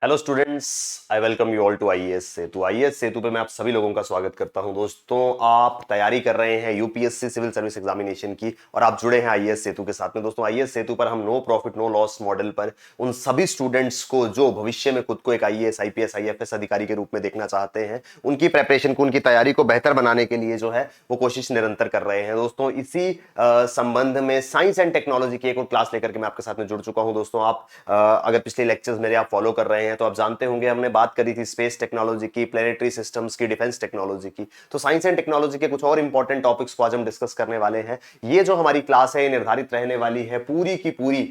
Hello students, I welcome you all to IAS Setu. IAS Setu पे मैं आप सभी लोगों का स्वागत करता हूं। दोस्तों, आप तैयारी कर रहे हैं यूपीएससी सिविल सर्विस एग्जामिनेशन की और आप जुड़े हैं आईएएस सेतु के साथ में। दोस्तों, आईएएस सेतु पर हम no profit no loss model पर उन सभी स्टूडेंट्स को जो भविष्य में खुद को एक आईएएस आईपीएस आईएफएस अधिकारी के रूप में देखना चाहते हैं, उनकी प्रेपरेशन को, उनकी तैयारी को बेहतर बनाने के लिए जो है वो कोशिश निरंतर कर रहे हैं। दोस्तों, इसी संबंध में साइंस एंड टेक्नोलॉजी की एक और क्लास लेकर के मैं आपके साथ में जुड़ चुका हूं। दोस्तों, आप अगर पिछले लेक्चर्स मेरे आप फॉलो कर रहे हैं तो आप जानते होंगे हमने बात करी थी स्पेस टेक्नोलॉजी की, प्लेनेटरी सिस्टम्स की, डिफेंस टेक्नोलॉजी की। तो साइंस एंड टेक्नोलॉजी के कुछ और इंपॉर्टेंट टॉपिक्स को आज हम डिस्कस करने वाले हैं। ये जो हमारी क्लास है निर्धारित रहने वाली है पूरी की पूरी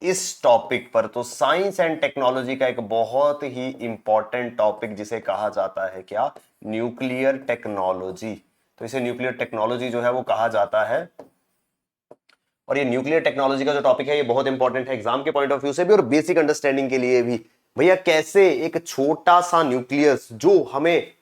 इस टॉपिक पर। तो साइंस एंड टेक्नोलॉजी का एक बहुत ही इंपॉर्टेंट टॉपिक जिसे कहा जाता है क्या, न्यूक्लियर टेक्नोलॉजी। तो इसे न्यूक्लियर टेक्नोलॉजी जो है वो कहा जाता है। और ये न्यूक्लियर टेक्नोलॉजी का जो टॉपिक है ये बहुत इंपॉर्टेंट है एग्जाम के पॉइंट ऑफ व्यू से भी और बेसिक अंडरस्टैंडिंग के लिए भी। भैया, कैसे एक छोटा सा न्यूक्लियस जो हमें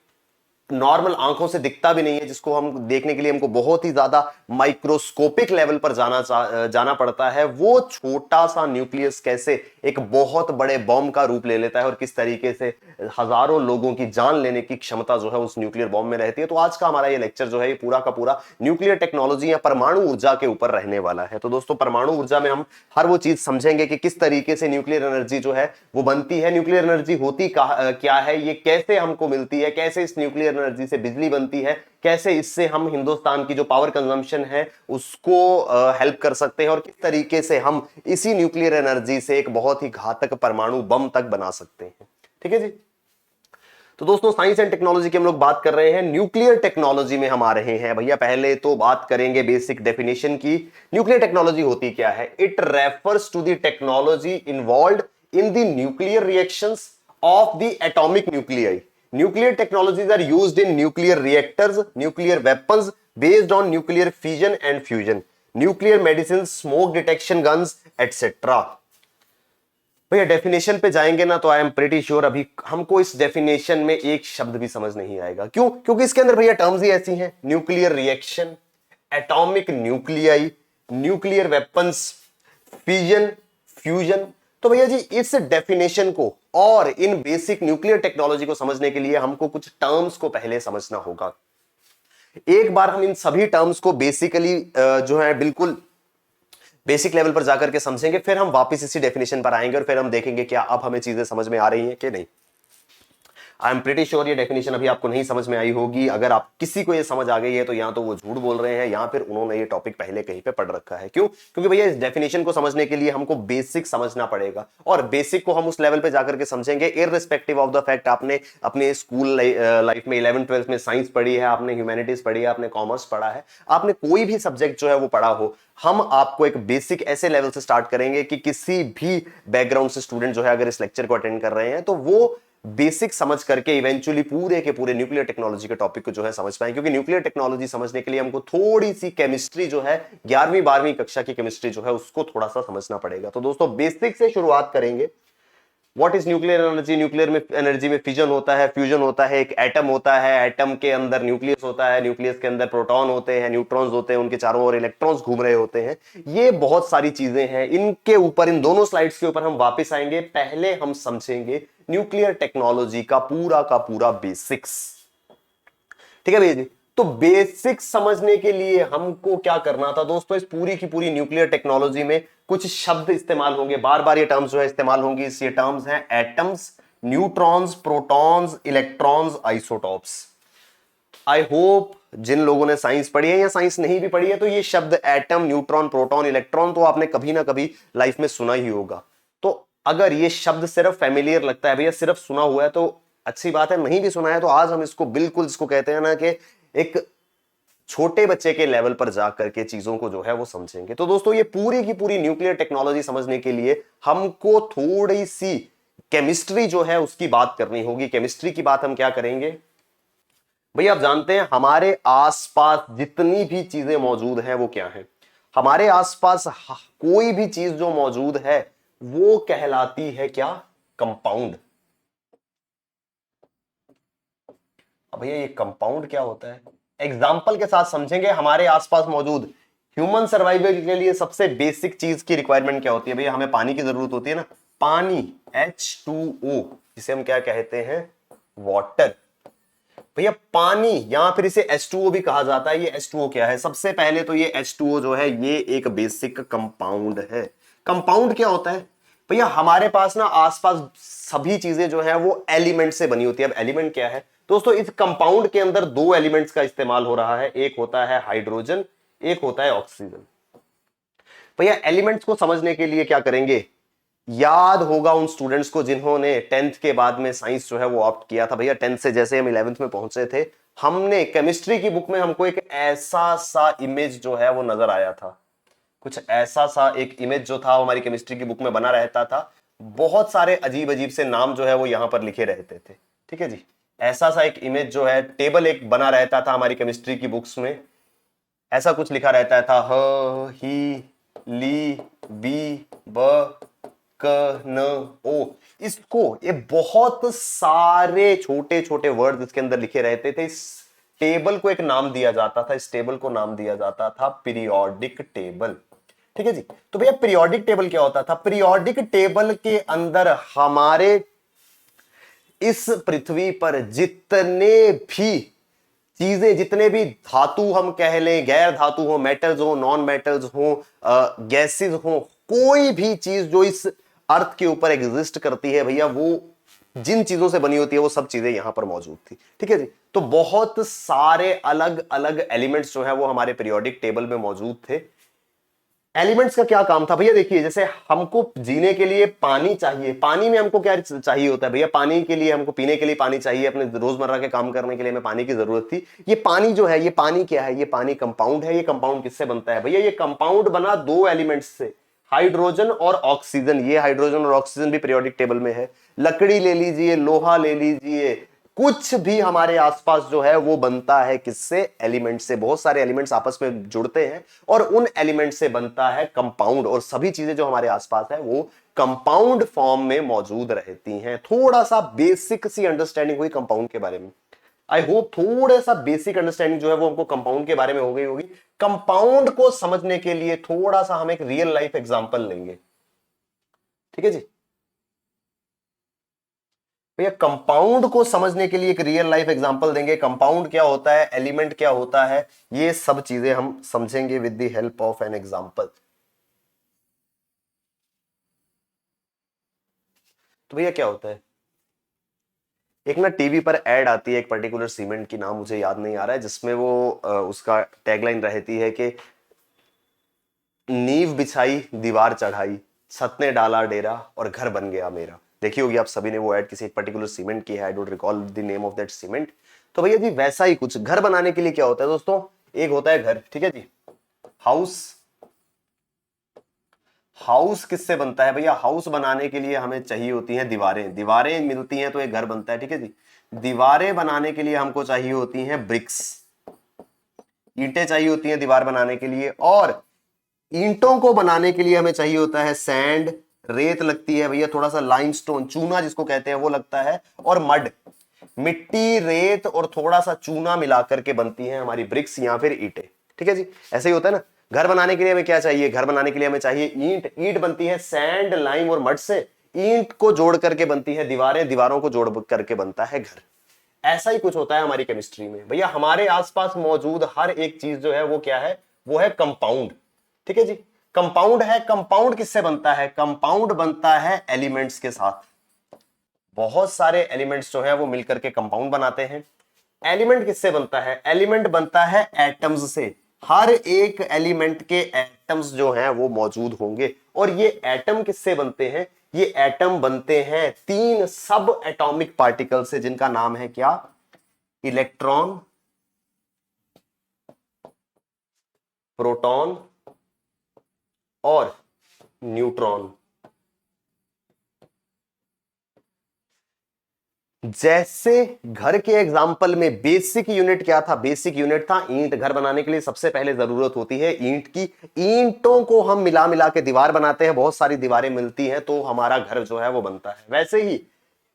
नॉर्मल आंखों से दिखता भी नहीं है, जिसको हम देखने के लिए हमको बहुत ही ज्यादा माइक्रोस्कोपिक लेवल पर जाना पड़ता है, वो छोटा सा न्यूक्लियस कैसे एक बहुत बड़े बॉम्ब का रूप ले लेता है और किस तरीके से हजारों लोगों की जान लेने की क्षमता जो है उस न्यूक्लियर बॉम्ब में रहती है। तो आज का हमारा ये लेक्चर जो है ये पूरा का पूरा न्यूक्लियर टेक्नोलॉजी या परमाणु ऊर्जा के ऊपर रहने वाला है। तो दोस्तों, परमाणु ऊर्जा में हम हर वो चीज समझेंगे कि किस तरीके से न्यूक्लियर एनर्जी जो है वो बनती है, न्यूक्लियर एनर्जी होती क्या है, ये कैसे हमको मिलती है, कैसे इस न्यूक्लियर एनर्जी से बिजली बनती है, कैसे इससे हम हिंदुस्तान की जो पावर कंजम्पशन है उसको हेल्प कर सकते हैं और किस तरीके से हम इसी न्यूक्लियर एनर्जी से एक बहुत ही घातक परमाणु बम तक बना सकते हैं। ठीक है जी। तो दोस्तों, साइंस एंड टेक्नोलॉजी की हम लोग बात कर रहे हैं, न्यूक्लियर टेक्नोलॉजी में हम आ रहे हैं। भैया, पहले तो बात करेंगे बेसिक डेफिनेशन की। न्यूक्लियर टेक्नोलॉजी होती क्या है? It refers to the technology involved in the nuclear reactions of the atomic nuclei. Nuclear technologies are used in nuclear reactors, nuclear weapons based on nuclear fission and fusion, nuclear medicines, smoke detection guns, etc. भैया, definition पे जाएंगे ना तो I am pretty sure अभी हमको इस definition में एक शब्द भी समझ नहीं आएगा। क्यों? क्योंकि इसके अंदर भैया टर्म्स ही ऐसी हैं, nuclear reaction, atomic nuclei, nuclear weapons, fission, fusion. तो भैया जी, इस डेफिनेशन को और इन बेसिक न्यूक्लियर टेक्नोलॉजी को समझने के लिए हमको कुछ टर्म्स को पहले समझना होगा। एक बार हम इन सभी टर्म्स को बेसिकली जो है बिल्कुल बेसिक लेवल पर जाकर के समझेंगे, फिर हम वापस इसी डेफिनेशन पर आएंगे और फिर हम देखेंगे क्या अब हमें चीजें समझ में आ रही हैं कि नहीं। आई एम प्रीटी श्योर ये डेफिनेशन अभी आपको नहीं समझ में आई होगी। अगर आप किसी को ये समझ आ गई है तो या तो वो झूठ बोल रहे हैं या फिर उन्होंने ये टॉपिक पहले कहीं पे पढ़ रखा है। क्यों? क्योंकि भैया, इस डेफिनेशन को समझने के लिए हमको बेसिक समझना पड़ेगा और बेसिक को हम उस लेवल पे जाकर के समझेंगे इररिस्पेक्टिव ऑफ द फैक्ट आपने अपने स्कूल लाइफ में 11th 12th में साइंस पढ़ी है, आपने ह्यूमैनिटीज पढ़ी है, आपने कॉमर्स पढ़ा है, आपने कोई भी सब्जेक्ट जो है वो पढ़ा हो, हम आपको एक बेसिक ऐसे लेवल से स्टार्ट करेंगे कि किसी भी बैकग्राउंड से स्टूडेंट जो है अगर इस लेक्चर को अटेंड कर रहे हैं तो वो बेसिक समझ करके इवेंचुअली पूरे के पूरे न्यूक्लियर टेक्नोलॉजी के टॉपिक को जो है समझ पाए। क्योंकि न्यूक्लियर टेक्नोलॉजी समझने के लिए हमको थोड़ी सी केमिस्ट्री जो है 11वीं 12वीं कक्षा की केमिस्ट्री जो है उसको थोड़ा सा समझना पड़ेगा। तो दोस्तों, बेसिक से शुरुआत करेंगे। What is nuclear energy? Nuclear में एनर्जी में फिजन होता है, फ्यूजन होता है, एक एटम होता है, एटम के अंदर न्यूक्लियस होता है, न्यूक्लियस के अंदर प्रोटॉन होते हैं, न्यूट्रॉन्स होते हैं, उनके चारों ओर इलेक्ट्रॉन्स घूम रहे होते हैं। ये बहुत सारी चीजें हैं, इनके ऊपर, इन दोनों स्लाइड्स के ऊपर हम वापस आएंगे। पहले हम समझेंगे न्यूक्लियर टेक्नोलॉजी का पूरा बेसिक्स। ठीक है भैया जी। तो बेसिक समझने के लिए हमको क्या करना था दोस्तों, इस पूरी की पूरी न्यूक्लियर टेक्नोलॉजी में कुछ शब्द इस्तेमाल होंगे, बार बार ये टर्म्स जो है इस्तेमाल होंगी। ये टर्म्स हैं atoms, neutrons, protons, electrons, isotopes. I hope जिन लोगों ने साइंस पढ़ी है या साइंस नहीं भी पढ़ी है तो ये शब्द एटम, न्यूट्रॉन, प्रोटॉन, इलेक्ट्रॉन तो आपने कभी ना कभी लाइफ में सुना ही होगा। तो अगर ये शब्द सिर्फ फैमिलियर लगता है भैया, सिर्फ सुना हुआ है तो अच्छी बात है, नहीं भी सुना है तो आज हम इसको बिल्कुल, जिसको कहते हैं ना कि एक छोटे बच्चे के लेवल पर जाकर के चीजों को जो है वो समझेंगे। तो दोस्तों, ये पूरी की पूरी न्यूक्लियर टेक्नोलॉजी समझने के लिए हमको थोड़ी सी केमिस्ट्री जो है उसकी बात करनी होगी। केमिस्ट्री की बात हम क्या करेंगे भैया? आप जानते हैं हमारे आसपास जितनी भी चीजें मौजूद हैं वो क्या है? हमारे आसपास कोई भी चीज जो मौजूद है वो कहलाती है क्या? कंपाउंड। अब भैया, ये कंपाउंड क्या होता है? एग्जाम्पल के साथ समझेंगे। हमारे आसपास मौजूद ह्यूमन सर्वाइवल के लिए सबसे बेसिक चीज की रिक्वायरमेंट क्या होती है भैया? हमें पानी की जरूरत होती है ना। पानी H2O, जिसे हम क्या कहते हैं, वाटर। भैया पानी, या फिर इसे H2O भी कहा जाता है। ये H2O क्या है? सबसे पहले तो ये H2O जो है ये एक बेसिक कंपाउंड है। कंपाउंड क्या होता है भैया? हमारे पास ना आसपास सभी चीजें जो है वो एलिमेंट से बनी होती है। अब एलिमेंट क्या है दोस्तों? इस कंपाउंड के अंदर दो एलिमेंट्स का इस्तेमाल हो रहा है, एक होता है हाइड्रोजन, एक होता है ऑक्सीजन। भैया एलिमेंट्स को समझने के लिए क्या करेंगे? याद होगा उन स्टूडेंट्स को जिन्होंने 10th के बाद में साइंस जो है वो ऑप्ट किया था। भैया 10th से जैसे हम 11th में पहुंचे थे, हमने केमिस्ट्री की बुक में हमको एक ऐसा सा इमेज जो है वो नजर आया था। कुछ ऐसा सा एक इमेज जो था हमारी केमिस्ट्री की बुक में बना रहता था। बहुत सारे अजीब अजीब से नाम जो है वो यहां पर लिखे रहते थे। ठीक है जी, ऐसा सा एक इमेज जो है, टेबल एक बना रहता था हमारी केमिस्ट्री की बुक्स में। ऐसा कुछ लिखा रहता था, ह ही ली बी ब क न ओ। इसको, ये बहुत सारे छोटे छोटे वर्ड इसके अंदर लिखे रहते थे। इस टेबल को एक नाम दिया जाता था, इस टेबल को नाम दिया जाता था पीरियोडिक टेबल। ठीक है जी। तो भैया पीरियोडिक टेबल क्या होता था? पीरियोडिक टेबल के अंदर हमारे इस पृथ्वी पर जितने भी चीजें, जितने भी धातु हम कह लें, गैर धातु हो, मेटल्स हो, नॉन मेटल्स हो, गैसेस हो, कोई भी चीज जो इस अर्थ के ऊपर एग्जिस्ट करती है भैया, वो जिन चीजों से बनी होती है वो सब चीजें यहां पर मौजूद थी। ठीक है जी। तो बहुत सारे अलग अलग एलिमेंट्स जो है वो हमारे पीरियोडिक टेबल में मौजूद थे। एलिमेंट्स का क्या काम था भैया? देखिए, जैसे हमको जीने के लिए पानी चाहिए, पानी में हमको क्या चाहिए होता है भैया? पानी के लिए हमको पीने के लिए पानी चाहिए, अपने रोजमर्रा के काम करने के लिए हमें पानी की जरूरत थी। ये पानी जो है, ये पानी क्या है? ये पानी कंपाउंड है। ये कंपाउंड किससे बनता है भैया? ये कंपाउंड बना दो एलिमेंट्स से, हाइड्रोजन और ऑक्सीजन। ये हाइड्रोजन और ऑक्सीजन भी पीरियोडिक टेबल में है। लकड़ी ले लीजिए, लोहा ले लीजिए, कुछ भी हमारे आसपास जो है वो बनता है किससे? एलिमेंट से। बहुत सारे एलिमेंट्स आपस में जुड़ते हैं और उन एलिमेंट से बनता है कंपाउंड, और सभी चीजें जो हमारे आसपास है वो कंपाउंड फॉर्म में मौजूद रहती हैं। थोड़ा सा बेसिक सी अंडरस्टैंडिंग हुई कंपाउंड के बारे में। आई होप थोड़ा सा बेसिक अंडरस्टैंडिंग जो है वो हमको कंपाउंड के बारे में हो गई होगी। कंपाउंड को समझने के लिए थोड़ा सा हम एक रियल लाइफ एग्जांपल लेंगे। ठीक है जी। भैया कंपाउंड को समझने के लिए एक रियल लाइफ एग्जांपल देंगे। कंपाउंड क्या होता है, एलिमेंट क्या होता है, ये सब चीजें हम समझेंगे with the help of an example. तो भैया क्या होता है, एक ना टीवी पर ऐड आती है एक पर्टिकुलर सीमेंट की, नाम मुझे याद नहीं आ रहा है, जिसमें वो उसका टैगलाइन रहती है कि नींव बिछाई दीवार चढ़ाई, छत ने डाला डेरा और घर बन गया मेरा। देखी होगी आप सभी ने वो ऐड, किसी एक पर्टिकुलर सीमेंट की है। I don't recall the name of that cement. तो भैया जी वैसा ही कुछ घर बनाने के लिए क्या होता है दोस्तों? एक होता है घर, ठीक है जी, हाउस। हाउस किससे बनता है भैया? हाउस बनाने के लिए हमें चाहिए होती हैं दीवारें, दीवारें मिलती हैं तो एक घर बनता है। ठीक है जी। दीवारें बनाने के लिए हमको चाहिए होती हैं ब्रिक्स, ईंटें चाहिए होती हैं दीवार बनाने के लिए, और ईंटों को बनाने के लिए हमें चाहिए होता है सैंड, रेत लगती है भैया, थोड़ा सा लाइमस्टोन, चूना जिसको कहते हैं वो लगता है, और मड, मिट्टी, रेत और थोड़ा सा चूना मिलाकर के बनती है हमारी ब्रिक्स या फिर ईंटें। ठीक है जी। ऐसे ही होता है ना। घर बनाने के लिए हमें क्या चाहिए? घर बनाने के लिए हमें चाहिए ईंट, ईंट बनती है सैंड, लाइम और मड से, ईंट को जोड़ करके बनती है दीवारें, दीवारों को जोड़ करके बनता है घर। ऐसा ही कुछ होता है हमारी केमिस्ट्री में भैया। हमारे आसपास मौजूद हर एक चीज जो है वो क्या है? वो है कंपाउंड। ठीक है जी। कंपाउंड है। कंपाउंड किससे बनता है? कंपाउंड बनता है एलिमेंट्स के साथ। बहुत सारे एलिमेंट्स जो है वो मिलकर के कंपाउंड बनाते हैं। एलिमेंट किससे बनता है? एलिमेंट बनता है एटम्स से। हर एक एलिमेंट के एटम्स जो हैं वो मौजूद होंगे। और ये एटम किससे बनते हैं? ये एटम बनते हैं तीन सब एटॉमिक पार्टिकल से, जिनका नाम है क्या? इलेक्ट्रॉन, प्रोटॉन और न्यूट्रॉन। जैसे घर के एग्जाम्पल में बेसिक यूनिट क्या था? बेसिक यूनिट था ईंट। घर बनाने के लिए सबसे पहले जरूरत होती है ईंट की। ईंटों को हम मिला मिला के दीवार बनाते हैं, बहुत सारी दीवारें मिलती हैं तो हमारा घर जो है वो बनता है। वैसे ही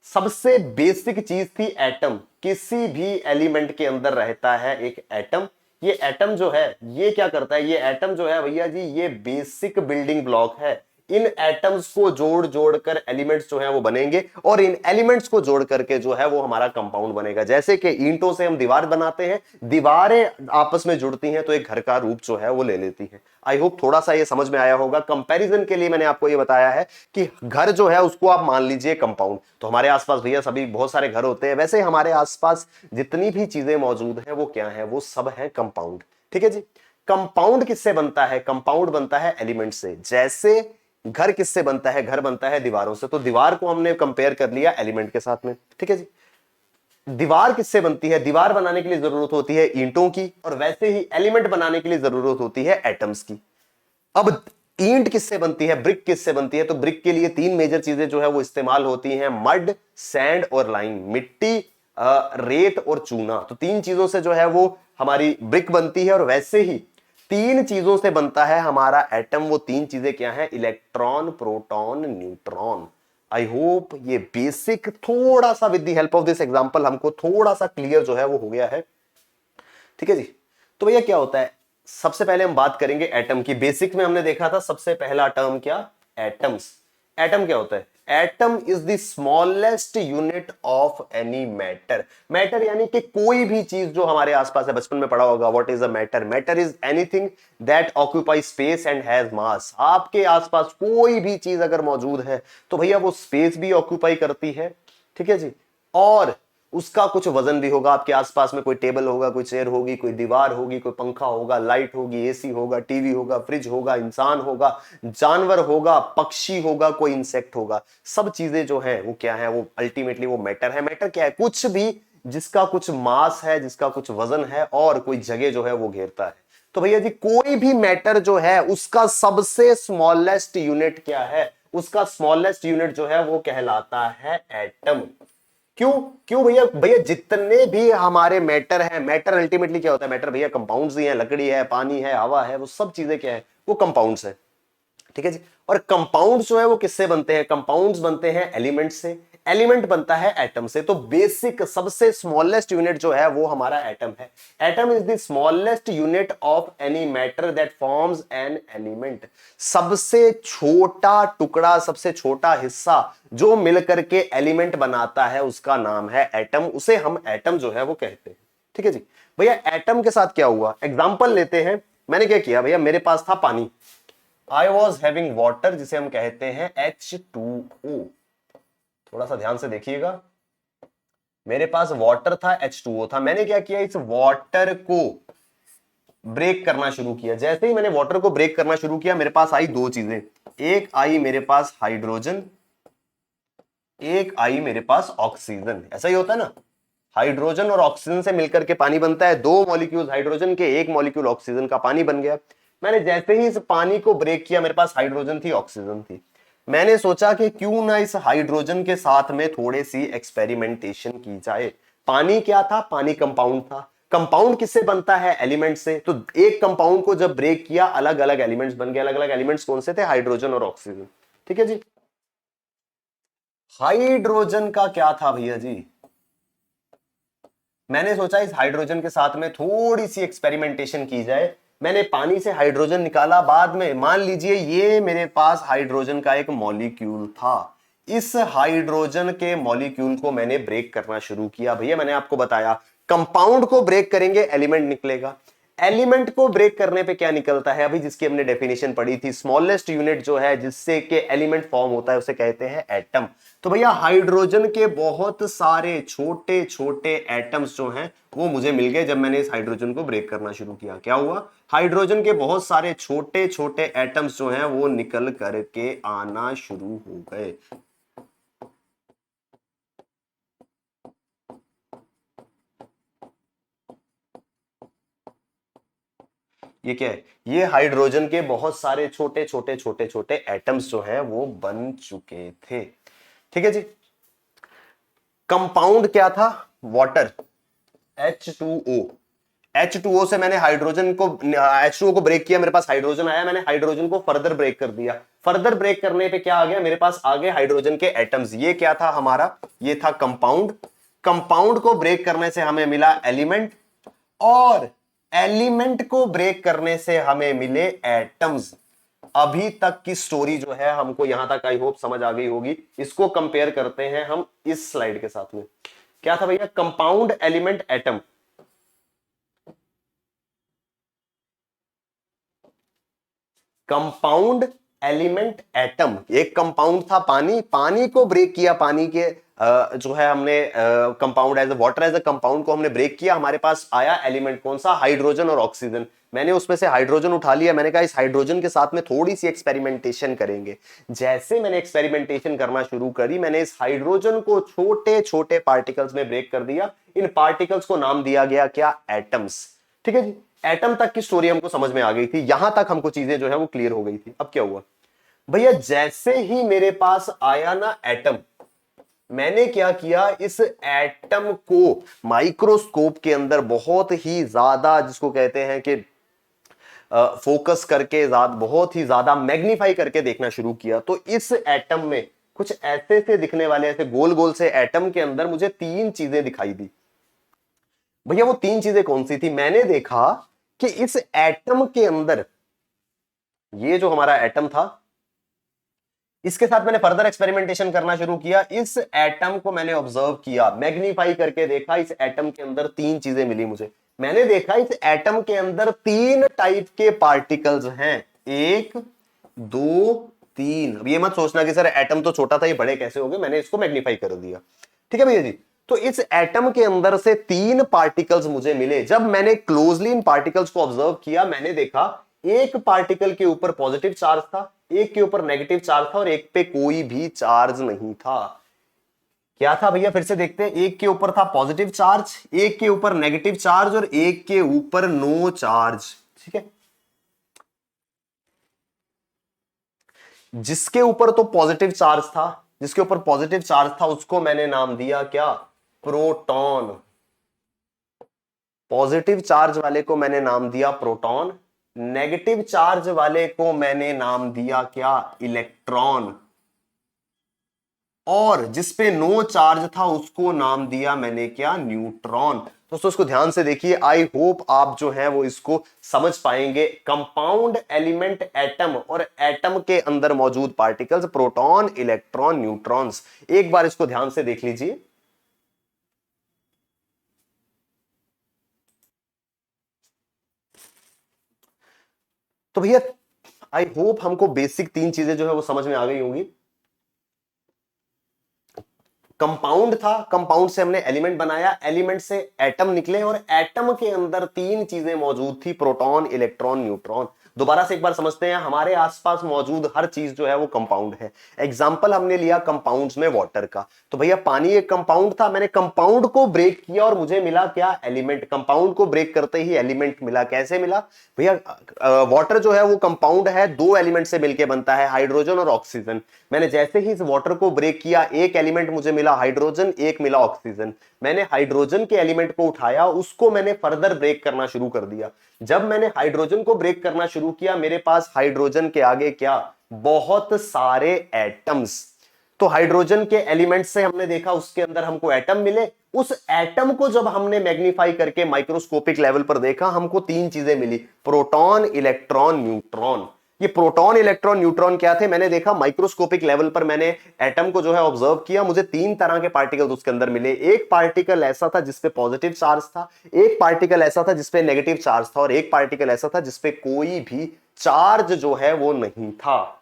सबसे बेसिक चीज थी एटम। किसी भी एलिमेंट के अंदर रहता है एक एटम। ये एटम जो है ये क्या करता है? ये एटम जो है भैया जी ये बेसिक बिल्डिंग ब्लॉक है। इन एटम्स को जोड़ जोड़ कर एलिमेंट्स जो है वो बनेंगे और इन एलिमेंट्स को जोड़ करके जो है वो हमारा कंपाउंड बनेगा। जैसे कि ईंटों से हम दीवार बनाते हैं, दीवारें आपस में जुड़ती हैं तो एक घर का रूप जो है वो ले लेती है। आई होप थोड़ा सा ये समझ में आया होगा। कंपैरिजन के लिए मैंने आपको ये बताया है कि घर जो है उसको आप मान लीजिए कंपाउंड। तो हमारे आसपास भैया सभी बहुत सारे घर होते हैं, वैसे हमारे आसपास जितनी भी चीजें मौजूद हैं वो क्या है, वो सब है कंपाउंड। ठीक है जी। कंपाउंड किससे बनता है? कंपाउंड बनता है एलिमेंट से। जैसे घर किससे बनता है? घर बनता है दीवारों से। तो दीवार को हमने कंपेयर कर लिया एलिमेंट के साथ में। ठीक है जी। दीवार किससे बनती है? दीवार बनाने के लिए जरूरत होती है ईंटों की, और वैसे ही एलिमेंट बनाने के लिए जरूरत होती है एटम्स की। अब ईंट किससे बनती है? ब्रिक किससे बनती है? तो ब्रिक के लिए तीन मेजर चीजें जो है वो इस्तेमाल होती हैं, मड, सैंड और लाइम। मिट्टी, रेत और चूना। तो तीन चीजों से जो है वो हमारी ब्रिक बनती है, और वैसे ही तीन चीजों से बनता है हमारा एटम। वो तीन चीजें क्या है? Electron, proton, neutron. I hope ये बेसिक थोड़ा सा with the help of this example हमको थोड़ा सा क्लियर जो है वो हो गया है। ठीक है जी। तो भैया क्या होता है, सबसे पहले हम बात करेंगे एटम की। बेसिक में हमने देखा था सबसे पहला टर्म क्या? एटम्स। एटम क्या होता है? Atom is the smallest unit of any matter. Matter यानी कि कोई भी चीज जो हमारे आसपास है, बचपन में पढ़ा होगा what is a matter. Matter is anything that occupy space and has मास। आपके आसपास कोई भी चीज अगर मौजूद है तो भैया वो स्पेस भी ऑक्यूपाई करती है। ठीक है जी। और उसका कुछ वजन भी होगा। आपके आसपास में कोई टेबल होगा, कोई चेयर होगी, कोई दीवार होगी, कोई पंखा होगा, लाइट होगी, एसी होगा, टीवी होगा, फ्रिज होगा, इंसान होगा, जानवर होगा, पक्षी होगा, कोई इंसेक्ट होगा। सब चीजें जो है वो क्या है? वो अल्टीमेटली वो मैटर है। मैटर क्या है? कुछ भी जिसका कुछ मास है, जिसका कुछ वजन है और कोई जगह जो है वो घेरता है। तो भैया जी कोई भी मैटर जो है उसका सबसे स्मॉलेस्ट यूनिट क्या है? उसका स्मॉलेस्ट यूनिट जो है वो कहलाता है एटम। क्यों? क्यों भैया? भैया जितने भी हमारे मैटर हैं, मैटर अल्टीमेटली क्या होता है? मैटर भैया कंपाउंड्स ही हैं। लकड़ी है, पानी है, हवा है, वो सब चीजें क्या है? वो कंपाउंड्स है। ठीक है जी। और कंपाउंड्स जो है वो किससे बनते हैं? कंपाउंड्स बनते हैं एलिमेंट से। एलिमेंट बनता है एटम से। तो बेसिक सबसे स्मॉलेस्ट यूनिट जो है वो हमारा एटम है। Atom is the smallest unit of any matter that forms an element. सबसे छोटा टुकड़ा, सबसे छोटा हिस्सा जो मिलकर के एलिमेंट बनाता है उसका नाम है एटम। उसे हम एटम जो है वो कहते हैं। ठीक है जी। भैया एटम के साथ क्या हुआ? एग्जांपल लेते हैं। मैंने क्या किया भैया, मेरे पास था पानी। आई वॉज हैविंग वाटर, जिसे हम कहते हैं H2O। थोड़ा सा ध्यान से देखिएगा। मेरे पास वाटर था, H2O था। मैंने क्या किया, इस वाटर को ब्रेक करना शुरू किया। जैसे ही मैंने वाटर को ब्रेक करना शुरू किया, मेरे पास आई दो चीजें। एक आई मेरे पास हाइड्रोजन, एक आई मेरे पास ऑक्सीजन। ऐसा ही होता है ना, हाइड्रोजन और ऑक्सीजन से मिलकर के पानी बनता है। दो मॉलिक्यूल हाइड्रोजन के, एक मॉलिक्यूल ऑक्सीजन का, पानी बन गया। मैंने जैसे ही इस पानी को ब्रेक किया, मेरे पास हाइड्रोजन थी, ऑक्सीजन थी। मैंने सोचा कि क्यों ना इस हाइड्रोजन के साथ में थोड़ी सी एक्सपेरिमेंटेशन की जाए। पानी क्या था? पानी कंपाउंड था। कंपाउंड किससे बनता है? एलिमेंट से। तो एक कंपाउंड को जब ब्रेक किया, अलग अलग एलिमेंट्स बन गए। अलग अलग एलिमेंट्स कौन से थे? हाइड्रोजन और ऑक्सीजन। ठीक है जी। हाइड्रोजन का क्या था भैया जी? मैंने सोचा इस हाइड्रोजन के साथ में थोड़ी सी एक्सपेरिमेंटेशन की जाए। मैंने पानी से हाइड्रोजन निकाला। बाद में मान लीजिए ये मेरे पास हाइड्रोजन का एक मॉलिक्यूल था। इस हाइड्रोजन के मॉलिक्यूल को मैंने ब्रेक करना शुरू किया। भैया मैंने आपको बताया, कंपाउंड को ब्रेक करेंगे एलिमेंट निकलेगा। एलिमेंट को ब्रेक करने पे क्या निकलता है? अभी जिसकी हमने डेफिनेशन पढ़ी थी, स्मॉलेस्ट यूनिट जो है जिससे के एलिमेंट फॉर्म होता है उसे कहते हैं एटम। तो भैया हाइड्रोजन के बहुत सारे छोटे छोटे एटम्स जो हैं वो मुझे मिल गए जब मैंने इस हाइड्रोजन को ब्रेक करना शुरू किया। क्या हुआ? हाइड्रोजन के बहुत सारे छोटे छोटे एटम्स जो हैं वो निकल करके आना शुरू हो गए। ये क्या है? ये हाइड्रोजन के बहुत सारे छोटे छोटे छोटे छोटे एटम्स जो हैं वो बन चुके थे। ठीक है जी। कंपाउंड क्या था? Water, H2O। H2O से मैंने हाइड्रोजन को, H2O को ब्रेक किया, मेरे पास हाइड्रोजन आया। मैंने हाइड्रोजन को फर्दर ब्रेक कर दिया। फर्दर ब्रेक करने पे क्या आ गया? मेरे पास आ गए हाइड्रोजन के एटम्स। ये क्या था हमारा? ये था कंपाउंड। कंपाउंड को ब्रेक करने से हमें मिला एलिमेंट, और एलिमेंट को ब्रेक करने से हमें मिले एटम्स। अभी तक की स्टोरी जो है हमको यहां तक आई होप समझ आ गई होगी। इसको कंपेयर करते हैं हम इस स्लाइड के साथ में। क्या था भैया? Compound element atom. Compound element atom, एक कंपाउंड था पानी, पानी को ब्रेक किया, पानी के जो है हमने compound as water as a compound को हमने ब्रेक किया, हमारे पास आया एलिमेंट कौन सा? हाइड्रोजन और ऑक्सीजन। मैंने उसमें से हाइड्रोजन उठा लिया, मैंने कहा इस हाइड्रोजन के साथ में थोड़ी सी एक्सपेरिमेंटेशन करेंगे। जैसे मैंने एक्सपेरिमेंटेशन करना शुरू करी, मैंने इस हाइड्रोजन को छोटे छोटे पार्टिकल्स में ब्रेक कर दिया। इन पार्टिकल्स को नाम दिया गया क्या? एटम्स। ठीक है जी, एटम तक की स्टोरी हमको समझ में आ गई थी, यहां तक हमको चीजें जो है वो क्लियर हो गई थी। अब क्या हुआ भैया? जैसे ही मेरे पास आया ना एटम, मैंने क्या किया, इस एटम को माइक्रोस्कोप के अंदर बहुत ही ज्यादा, जिसको कहते हैं कि फोकस करके, बहुत ही ज्यादा मैग्नीफाई करके देखना शुरू किया। तो इस एटम में कुछ ऐसे से दिखने वाले, ऐसे गोल गोल से एटम के अंदर मुझे तीन चीजें दिखाई दी। भैया वो तीन चीजें कौन सी थी? मैंने देखा कि इस एटम के अंदर, ये जो हमारा एटम था, इसके साथ मैंने फर्दर एक्सपेरिमेंटेशन करना शुरू किया। इस एटम को मैंने ऑब्जर्व किया, मैग्नीफाई करके देखा। इस एटम के अंदर तीन चीजें मिली मुझे। मैंने देखा इस एटम के अंदर तीन टाइप के पार्टिकल्स हैं, एक, दो, तीन। अब ये मत सोचना कि सर एटम तो छोटा था, ये बड़े कैसे हो गए, मैंने इसको मैग्नीफाई कर दिया। ठीक है भैया जी। तो इस एटम के अंदर से तीन पार्टिकल्स मुझे मिले। जब मैंने क्लोजली इन पार्टिकल्स को ऑब्जर्व किया, मैंने देखा एक पार्टिकल के ऊपर पॉजिटिव चार्ज था, एक के ऊपर नेगेटिव चार्ज था और एक पे कोई भी चार्ज नहीं था। क्या था भैया? फिर से देखते हैं। एक के ऊपर था पॉजिटिव चार्ज, एक के ऊपर नेगेटिव चार्ज और एक के ऊपर नो चार्ज। ठीक है, जिसके ऊपर तो पॉजिटिव चार्ज था, जिसके ऊपर पॉजिटिव चार्ज था, उसको मैंने नाम दिया क्या? प्रोटॉन। पॉजिटिव चार्ज वाले को मैंने नाम दिया प्रोटॉन, नेगेटिव चार्ज वाले को मैंने नाम दिया क्या? इलेक्ट्रॉन। और जिसपे नो चार्ज था उसको नाम दिया मैंने क्या? न्यूट्रॉन। दोस्तों इसको ध्यान से देखिए, आई होप आप जो है वो इसको समझ पाएंगे। कंपाउंड एलिमेंट एटम और एटम के अंदर मौजूद पार्टिकल्स प्रोटॉन, इलेक्ट्रॉन, न्यूट्रॉन्स। एक बार इसको ध्यान से देख लीजिए। तो भैया आई होप हमको बेसिक तीन चीजें जो है वो समझ में आ गई होंगी। कंपाउंड था, कंपाउंड से हमने एलिमेंट बनाया, एलिमेंट से एटम निकले और एटम के अंदर तीन चीजें मौजूद थी, प्रोटॉन, इलेक्ट्रॉन, न्यूट्रॉन। दोबारा से एक बार समझते हैं, हमारे आसपास मौजूद हर चीज जो है वो कंपाउंड है। एग्जांपल हमने लिया कंपाउंड्स में वाटर का, तो भैया पानी एक कंपाउंड था, मैंने कंपाउंड को ब्रेक किया और मुझे मिला क्या? एलिमेंट। कंपाउंड को ब्रेक करते ही एलिमेंट मिला। कैसे मिला भैया? वाटर जो है वो कंपाउंड है, दो एलिमेंट से मिलकर बनता है, हाइड्रोजन और ऑक्सीजन। मैंने जैसे ही इस वाटर को ब्रेक किया, एक एलिमेंट मुझे मिला हाइड्रोजन, एक मिला ऑक्सीजन। मैंने हाइड्रोजन के एलिमेंट को उठाया, उसको मैंने फर्दर ब्रेक करना शुरू कर दिया। जब मैंने हाइड्रोजन को ब्रेक करना शुरू किया, मेरे पास हाइड्रोजन के आगे क्या? बहुत सारे एटम्स। तो हाइड्रोजन के एलिमेंट से हमने देखा उसके अंदर हमको एटम मिले। उस एटम को जब हमने मैग्नीफाई करके माइक्रोस्कोपिक लेवल पर देखा, हमको तीन चीजें मिली, प्रोटॉन, इलेक्ट्रॉन, न्यूट्रॉन। ये प्रोटॉन, इलेक्ट्रॉन, न्यूट्रॉन क्या थे? मैंने देखा माइक्रोस्कोपिक लेवल पर, मैंने एटम को जो है ऑब्जर्व किया, मुझे तीन तरह के पार्टिकल्स उसके अंदर मिले। एक पार्टिकल ऐसा था जिसपे पॉजिटिव चार्ज था, एक पार्टिकल ऐसा था जिसपे नेगेटिव चार्ज था और एक पार्टिकल ऐसा था जिसपे कोई भी चार्ज जो है वो नहीं था।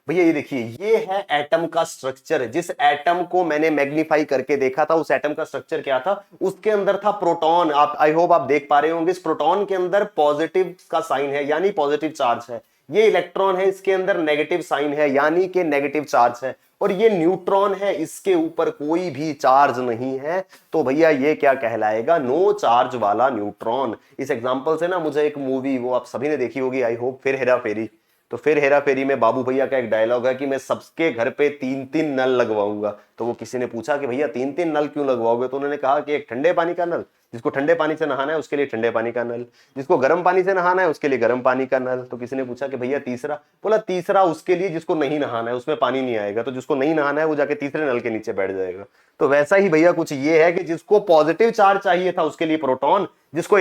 भैया ये देखिए, ये है एटम का स्ट्रक्चर। जिस एटम को मैंने मैग्नीफाई करके देखा था, उस एटम का स्ट्रक्चर क्या था? उसके अंदर था प्रोटॉन। आप आई होप आप देख पा रहे होंगे, इस प्रोटॉन के अंदर पॉजिटिव का साइन है, यानी पॉजिटिव चार्ज है। ये इलेक्ट्रॉन है, इसके अंदर नेगेटिव साइन है, यानी कि नेगेटिव चार्ज है। और ये न्यूट्रॉन है, इसके ऊपर कोई भी चार्ज नहीं है। तो भैया ये क्या कहलाएगा? नो चार्ज वाला न्यूट्रॉन। इस एग्जांपल से ना मुझे एक मूवी, वो आप सभी ने देखी होगी आई होप, फिर हेरा फेरी। तो फिर हेरा फेरी में बाबू भैया का एक डायलॉग है कि मैं सबके घर पे तीन तीन नल लगवाऊंगा। तो वो किसी ने पूछा कि भैया 3-3 नल क्यों लगवाओगे, तो उन्होंने कहा कि एक ठंडे पानी का नल, जिसको ठंडे पानी से नहाना है उसके लिए ठंडे पानी का नल, जिसको गर्म पानी से नहाना है उसके लिए गर्म पानी का नल। तो किसी ने पूछा कि भैया तीसरा, बोला तीसरा उसके लिए जिसको नहीं नहाना है, उसमें पानी नहीं आएगा, तो जिसको नहीं नहाना है वो जाके तीसरे नल के नीचे बैठ जाएगा। तो वैसा ही भैया कुछ ये है कि जिसको पॉजिटिव चार्ज चाहिए था उसके लिए प्रोटॉन, जिसको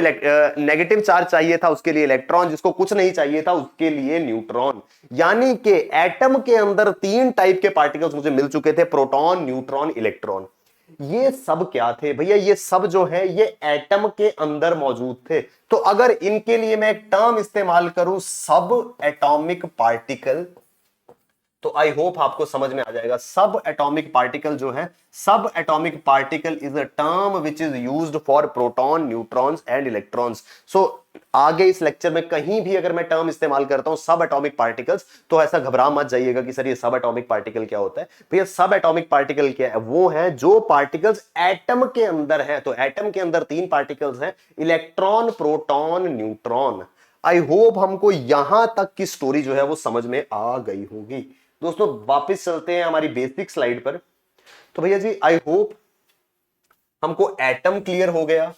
नेगेटिव चार्ज चाहिए था उसके लिए इलेक्ट्रॉन, जिसको कुछ नहीं चाहिए था उसके लिए न्यूट्रॉन। यानी कि एटम के अंदर 3 टाइप के पार्टिकल्स मुझे मिल चुके थे, प्रोटॉन, न्यूट्रॉन, इलेक्ट्रॉन। ये सब क्या थे भैया, ये सब जो है ये एटम के अंदर मौजूद थे। तो अगर इनके लिए मैं एक टर्म इस्तेमाल करूं सब एटॉमिक पार्टिकल, तो आई होप आपको समझ में आ जाएगा। सब एटॉमिक पार्टिकल जो है, सब atomic particle is a term which is used for proton, neutrons and electrons. So आगे इस लेक्चर में कहीं भी अगर मैं टर्म इस्तेमाल करता हूं सब एटॉमिक पार्टिकल्स, तो ऐसा घबरा मत जाइएगा कि सर ये सब एटॉमिक पार्टिकल क्या होता है। भैया सब एटॉमिक पार्टिकल क्या है, वो है जो पार्टिकल्स एटम के अंदर है। तो एटम के अंदर 3 पार्टिकल्स हैं, electron, proton, neutron. I hope हमको यहां तक की स्टोरी जो है वो समझ में आ गई होगी। दोस्तों वापस चलते हैं हमारी बेसिक स्लाइड पर। तो भैया जी आई होप हमको एटम क्लियर हो गया,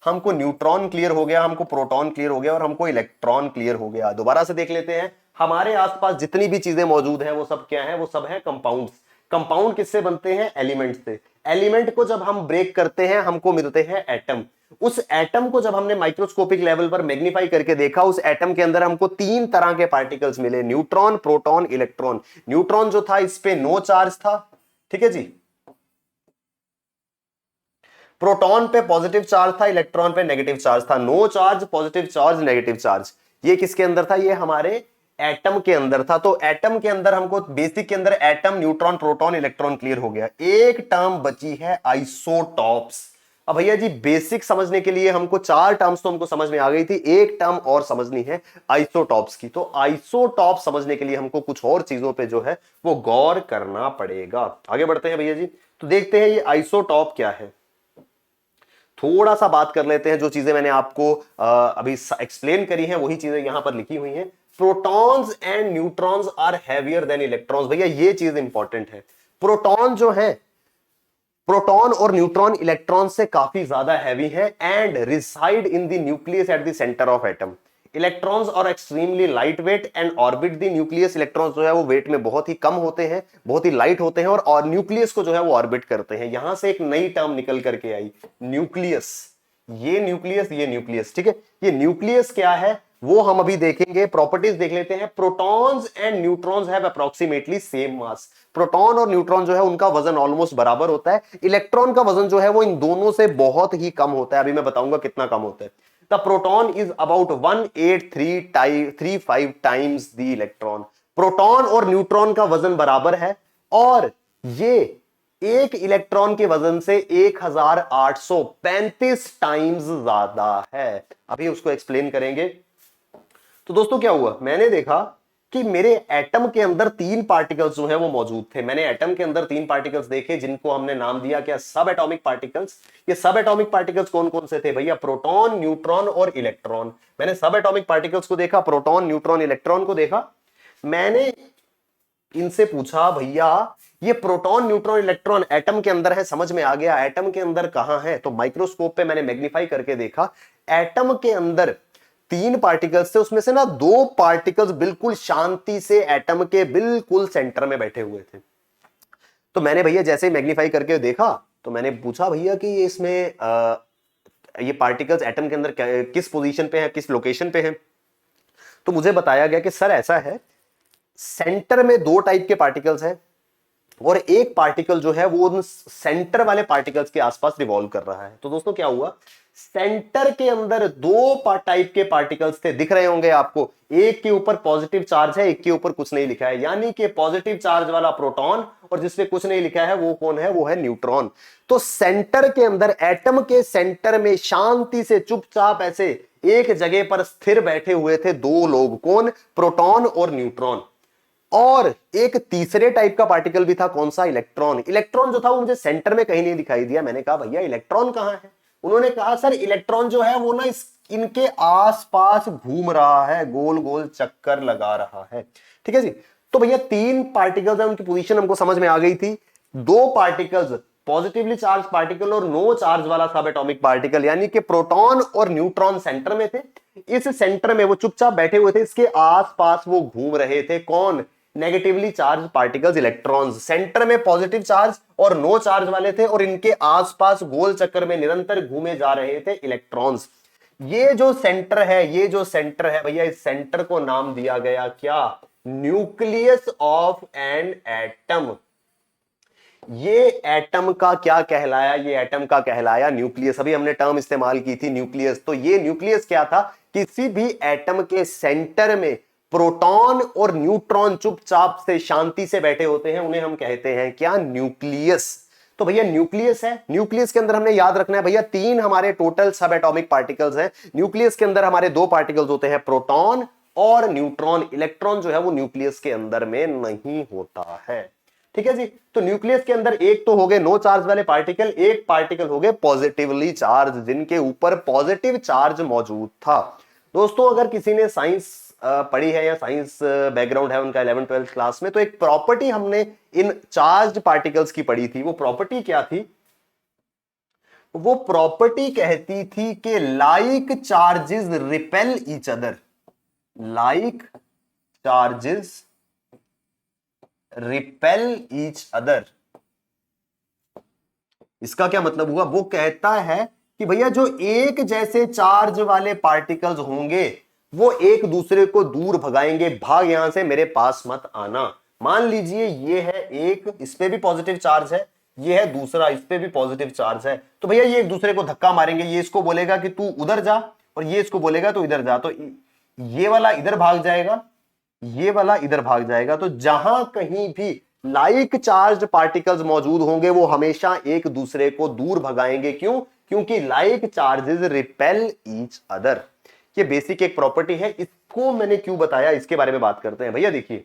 हमको न्यूट्रॉन क्लियर हो गया, हमको प्रोटॉन क्लियर हो गया और हमको इलेक्ट्रॉन क्लियर हो गया। दोबारा से देख लेते हैं, हमारे आसपास जितनी भी चीजें मौजूद हैं वो सब क्या है, वो सब है कंपाउंड्स। कंपाउंड किससे बनते हैं, एलिमेंट से। एलिमेंट को जब हम ब्रेक करते हैं हमको मिलते हैं एटम। उस एटम को जब हमने माइक्रोस्कोपिक लेवल पर मैग्नीफाई करके देखा, उस एटम के अंदर हमको 3 तरह के पार्टिकल्स मिले, न्यूट्रॉन, प्रोटॉन, इलेक्ट्रॉन। न्यूट्रॉन जो था इस पे नो चार्ज था, ठीक है जी। प्रोटॉन पे पॉजिटिव चार्ज था, इलेक्ट्रॉन पे नेगेटिव चार्ज था। No charge, positive charge, negative charge, ये किसके अंदर था, ये हमारे एटम के अंदर था। तो एटम के अंदर हमको बेसिक के अंदर atom, neutron, proton, electron clear हो गया। एक टर्म बची है आइसोटॉप्स। अब भैया जी बेसिक समझने के लिए हमको 4 टर्म्स तो हमको समझ में आ गई थी, एक टर्म और समझनी है आइसोटॉप्स की। तो आइसोटॉप समझने के लिए हमको कुछ और चीजों पे जो है वो गौर करना पड़ेगा। आगे बढ़ते हैं भैया जी, तो देखते हैं ये आइसोटॉप क्या है। थोड़ा सा बात कर लेते हैं, जो चीजें मैंने आपको अभी एक्सप्लेन करी हैं वही चीजें यहां पर लिखी हुई हैं। Protons and neutrons are heavier than electrons. भैया ये चीज इंपॉर्टेंट है। प्रोटॉन जो है, प्रोटॉन और न्यूट्रॉन इलेक्ट्रॉन से काफी ज्यादा हैवी है and reside in the nucleus at the center of atom. Electrons are extremely light weight and orbit the nucleus. Electrons जो है वो वेट में बहुत ही कम होते हैं, बहुत ही लाइट होते हैं और न्यूक्लियस को जो है वो ऑर्बिट करते हैं। यहां से एक नई टर्म निकल करके आई, न्यूक्लियस। ये न्यूक्लियस, ये न्यूक्लियस, ठीक है। ये न्यूक्लियस क्या है वो हम अभी देखेंगे। प्रॉपर्टीज देख लेते हैं। Protons and neutrons have approximately same mass. Proton और न्यूट्रॉन जो है उनका वजन ऑलमोस्ट बराबर होता है। इलेक्ट्रॉन का वजन जो है वो इन दोनों से बहुत ही कम होता है। अभी मैं बताऊंगा कितना कम होता है। The proton is about 18335 times the electron. Proton और न्यूट्रॉन का वजन बराबर है और ये एक इलेक्ट्रॉन के वजन से 1835 टाइम्स ज्यादा है। अभी उसको एक्सप्लेन करेंगे। तो दोस्तों क्या हुआ, मैंने देखा कि मेरे एटम के अंदर 3 पार्टिकल्स जो है वो मौजूद थे। मैंने एटम के अंदर 3 पार्टिकल्स देखे जिनको हमने नाम दिया क्या, सब एटॉमिक पार्टिकल्स। ये सब एटॉमिक पार्टिकल्स कौन कौन से थे भैया, प्रोटॉन, न्यूट्रॉन और इलेक्ट्रॉन। मैंने सब एटॉमिक पार्टिकल्स को देखा, प्रोटॉन, न्यूट्रॉन, इलेक्ट्रॉन को देखा। मैंने इनसे पूछा भैया ये प्रोटॉन, न्यूट्रॉन, इलेक्ट्रॉन एटम के अंदर है, समझ में आ गया। एटम के अंदर कहां है, तो माइक्रोस्कोप पे मैंने मैग्नीफाई करके देखा। एटम के अंदर 3 पार्टिकल्स थे, उसमें से ना 2 पार्टिकल्स बिल्कुल शांति से एटम के बिल्कुल सेंटर में बैठे हुए थे। तो मैंने भैया जैसे ही मैग्नीफाई करके देखा तो मैंने पूछा भैया कि ये इसमें ये पार्टिकल्स एटम के अंदर किस पोजीशन पे है, किस लोकेशन पे है। तो मुझे बताया गया कि सर ऐसा है, सेंटर में 2 टाइप के पार्टिकल्स हैं और एक पार्टिकल जो है वो उन सेंटर वाले पार्टिकल्स के आसपास रिवॉल्व कर रहा है। तो दोस्तों क्या हुआ, सेंटर के अंदर 2 टाइप के पार्टिकल्स थे, दिख रहे होंगे आपको। एक के ऊपर पॉजिटिव चार्ज है, एक के ऊपर कुछ नहीं लिखा है, यानी कि पॉजिटिव चार्ज वाला प्रोटॉन और जिसपे कुछ नहीं लिखा है वो कौन है, वो है न्यूट्रॉन। तो सेंटर के अंदर, एटम के सेंटर में शांति से चुपचाप ऐसे एक जगह पर स्थिर बैठे हुए थे 2 लोग, कौन, प्रोटॉन और न्यूट्रॉन। और एक तीसरे टाइप का पार्टिकल भी था, कौन सा, इलेक्ट्रॉन। इलेक्ट्रॉन जो था वो मुझे सेंटर में कहीं नहीं दिखाई दिया। मैंने कहा भैया इलेक्ट्रॉन कहां है। उन्होंने कहा सर इलेक्ट्रॉन जो है वो ना इनके आसपास घूम रहा है, गोल गोल चक्कर लगा रहा है। ठीक है जी। तो भैया 3 पार्टिकल्स हैं, उनकी पोजीशन हमको समझ में आ गई थी। दो पार्टिकल्स, पॉजिटिवली चार्ज पार्टिकल और नो चार्ज वाला सब एटॉमिक पार्टिकल, यानी कि प्रोटॉन और न्यूट्रॉन सेंटर में थे। इस सेंटर में वो चुपचाप बैठे हुए थे, इसके आसपास वो घूम रहे थे। कौन? Negatively charge particles, electrons. Centre में पॉजिटिव चार्ज और नो चार्ज वाले थे, और इनके आसपास गोल चक्कर में निरंतर घूमे जा रहे थे इलेक्ट्रॉन्स। ये जो सेंटर है, ये जो सेंटर है भैया, इस सेंटर को नाम दिया गया क्या? Nucleus of an atom. ये एटम का क्या कहलाया? ये एटम का कहलाया न्यूक्लियस। अभी हमने टर्म इस्तेमाल की थी न्यूक्लियस। तो ये न्यूक्लियस क्या था? किसी भी एटम के सेंटर में प्रोटॉन और न्यूट्रॉन चुपचाप से शांति से बैठे होते हैं, उन्हें हम कहते हैं क्या? न्यूक्लियस। तो भैया न्यूक्लियस है। न्यूक्लियस के अंदर हमने याद रखना है भैया, तीन हमारे टोटल सब एटॉमिक पार्टिकल्स हैं। न्यूक्लियस के अंदर हमारे दो पार्टिकल्स होते हैं, प्रोटॉन और न्यूट्रॉन। इलेक्ट्रॉन जो है वो न्यूक्लियस के अंदर में नहीं होता है। ठीक है जी। तो न्यूक्लियस के अंदर एक तो हो गए नो चार्ज वाले पार्टिकल, एक पार्टिकल हो गए पॉजिटिवली चार्ज, जिनके ऊपर पॉजिटिव चार्ज मौजूद था। दोस्तों अगर किसी ने साइंस पढ़ी है या साइंस बैकग्राउंड है उनका 11th 12th क्लास में, तो एक प्रॉपर्टी हमने इन चार्ज पार्टिकल्स की पढ़ी थी। वो प्रॉपर्टी क्या थी? वो प्रॉपर्टी कहती थी कि like charges repel each other. Like charges repel each other. इसका क्या मतलब हुआ? वो कहता है कि भैया जो एक जैसे चार्ज वाले पार्टिकल्स होंगे वो एक दूसरे को दूर भगाएंगे, भाग यहां से, मेरे पास मत आना। मान लीजिए ये है एक, इस पे भी पॉजिटिव चार्ज है, ये है दूसरा, इस पे भी पॉजिटिव चार्ज है। तो भैया ये एक दूसरे को धक्का मारेंगे, ये इसको बोलेगा कि तू उधर जा, और ये इसको बोलेगा तू इधर जा। तो ये वाला इधर भाग जाएगा, ये वाला इधर भाग जाएगा। तो जहां कहीं भी लाइक चार्ज पार्टिकल्स मौजूद होंगे वो हमेशा एक दूसरे को दूर भगाएंगे। क्यों? क्योंकि like charges repel each other. ये बेसिक एक प्रॉपर्टी है। इसको मैंने क्यों बताया, इसके बारे में बात करते हैं। भैया देखिए,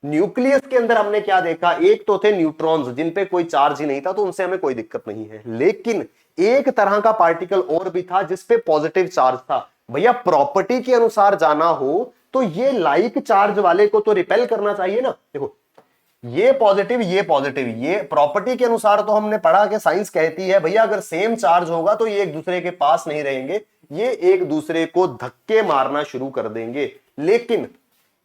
न्यूक्लियस के अंदर हमने क्या देखा? एक तो थे न्यूट्रॉन्स जिन पे कोई चार्ज ही नहीं था, तो उनसे हमें कोई दिक्कत नहीं है। लेकिन एक तरह का पार्टिकल और भी था जिसपे पॉजिटिव चार्ज था। भैया प्रॉपर्टी के अनुसार जाना हो तो ये लाइक चार्ज वाले को तो रिपेल करना चाहिए ना। देखो ये पॉजिटिव, ये प्रॉपर्टी के अनुसार तो हमने पढ़ा कि साइंस कहती है भैया अगर सेम चार्ज होगा तो ये एक दूसरे के पास नहीं रहेंगे, ये एक दूसरे को धक्के मारना शुरू कर देंगे। लेकिन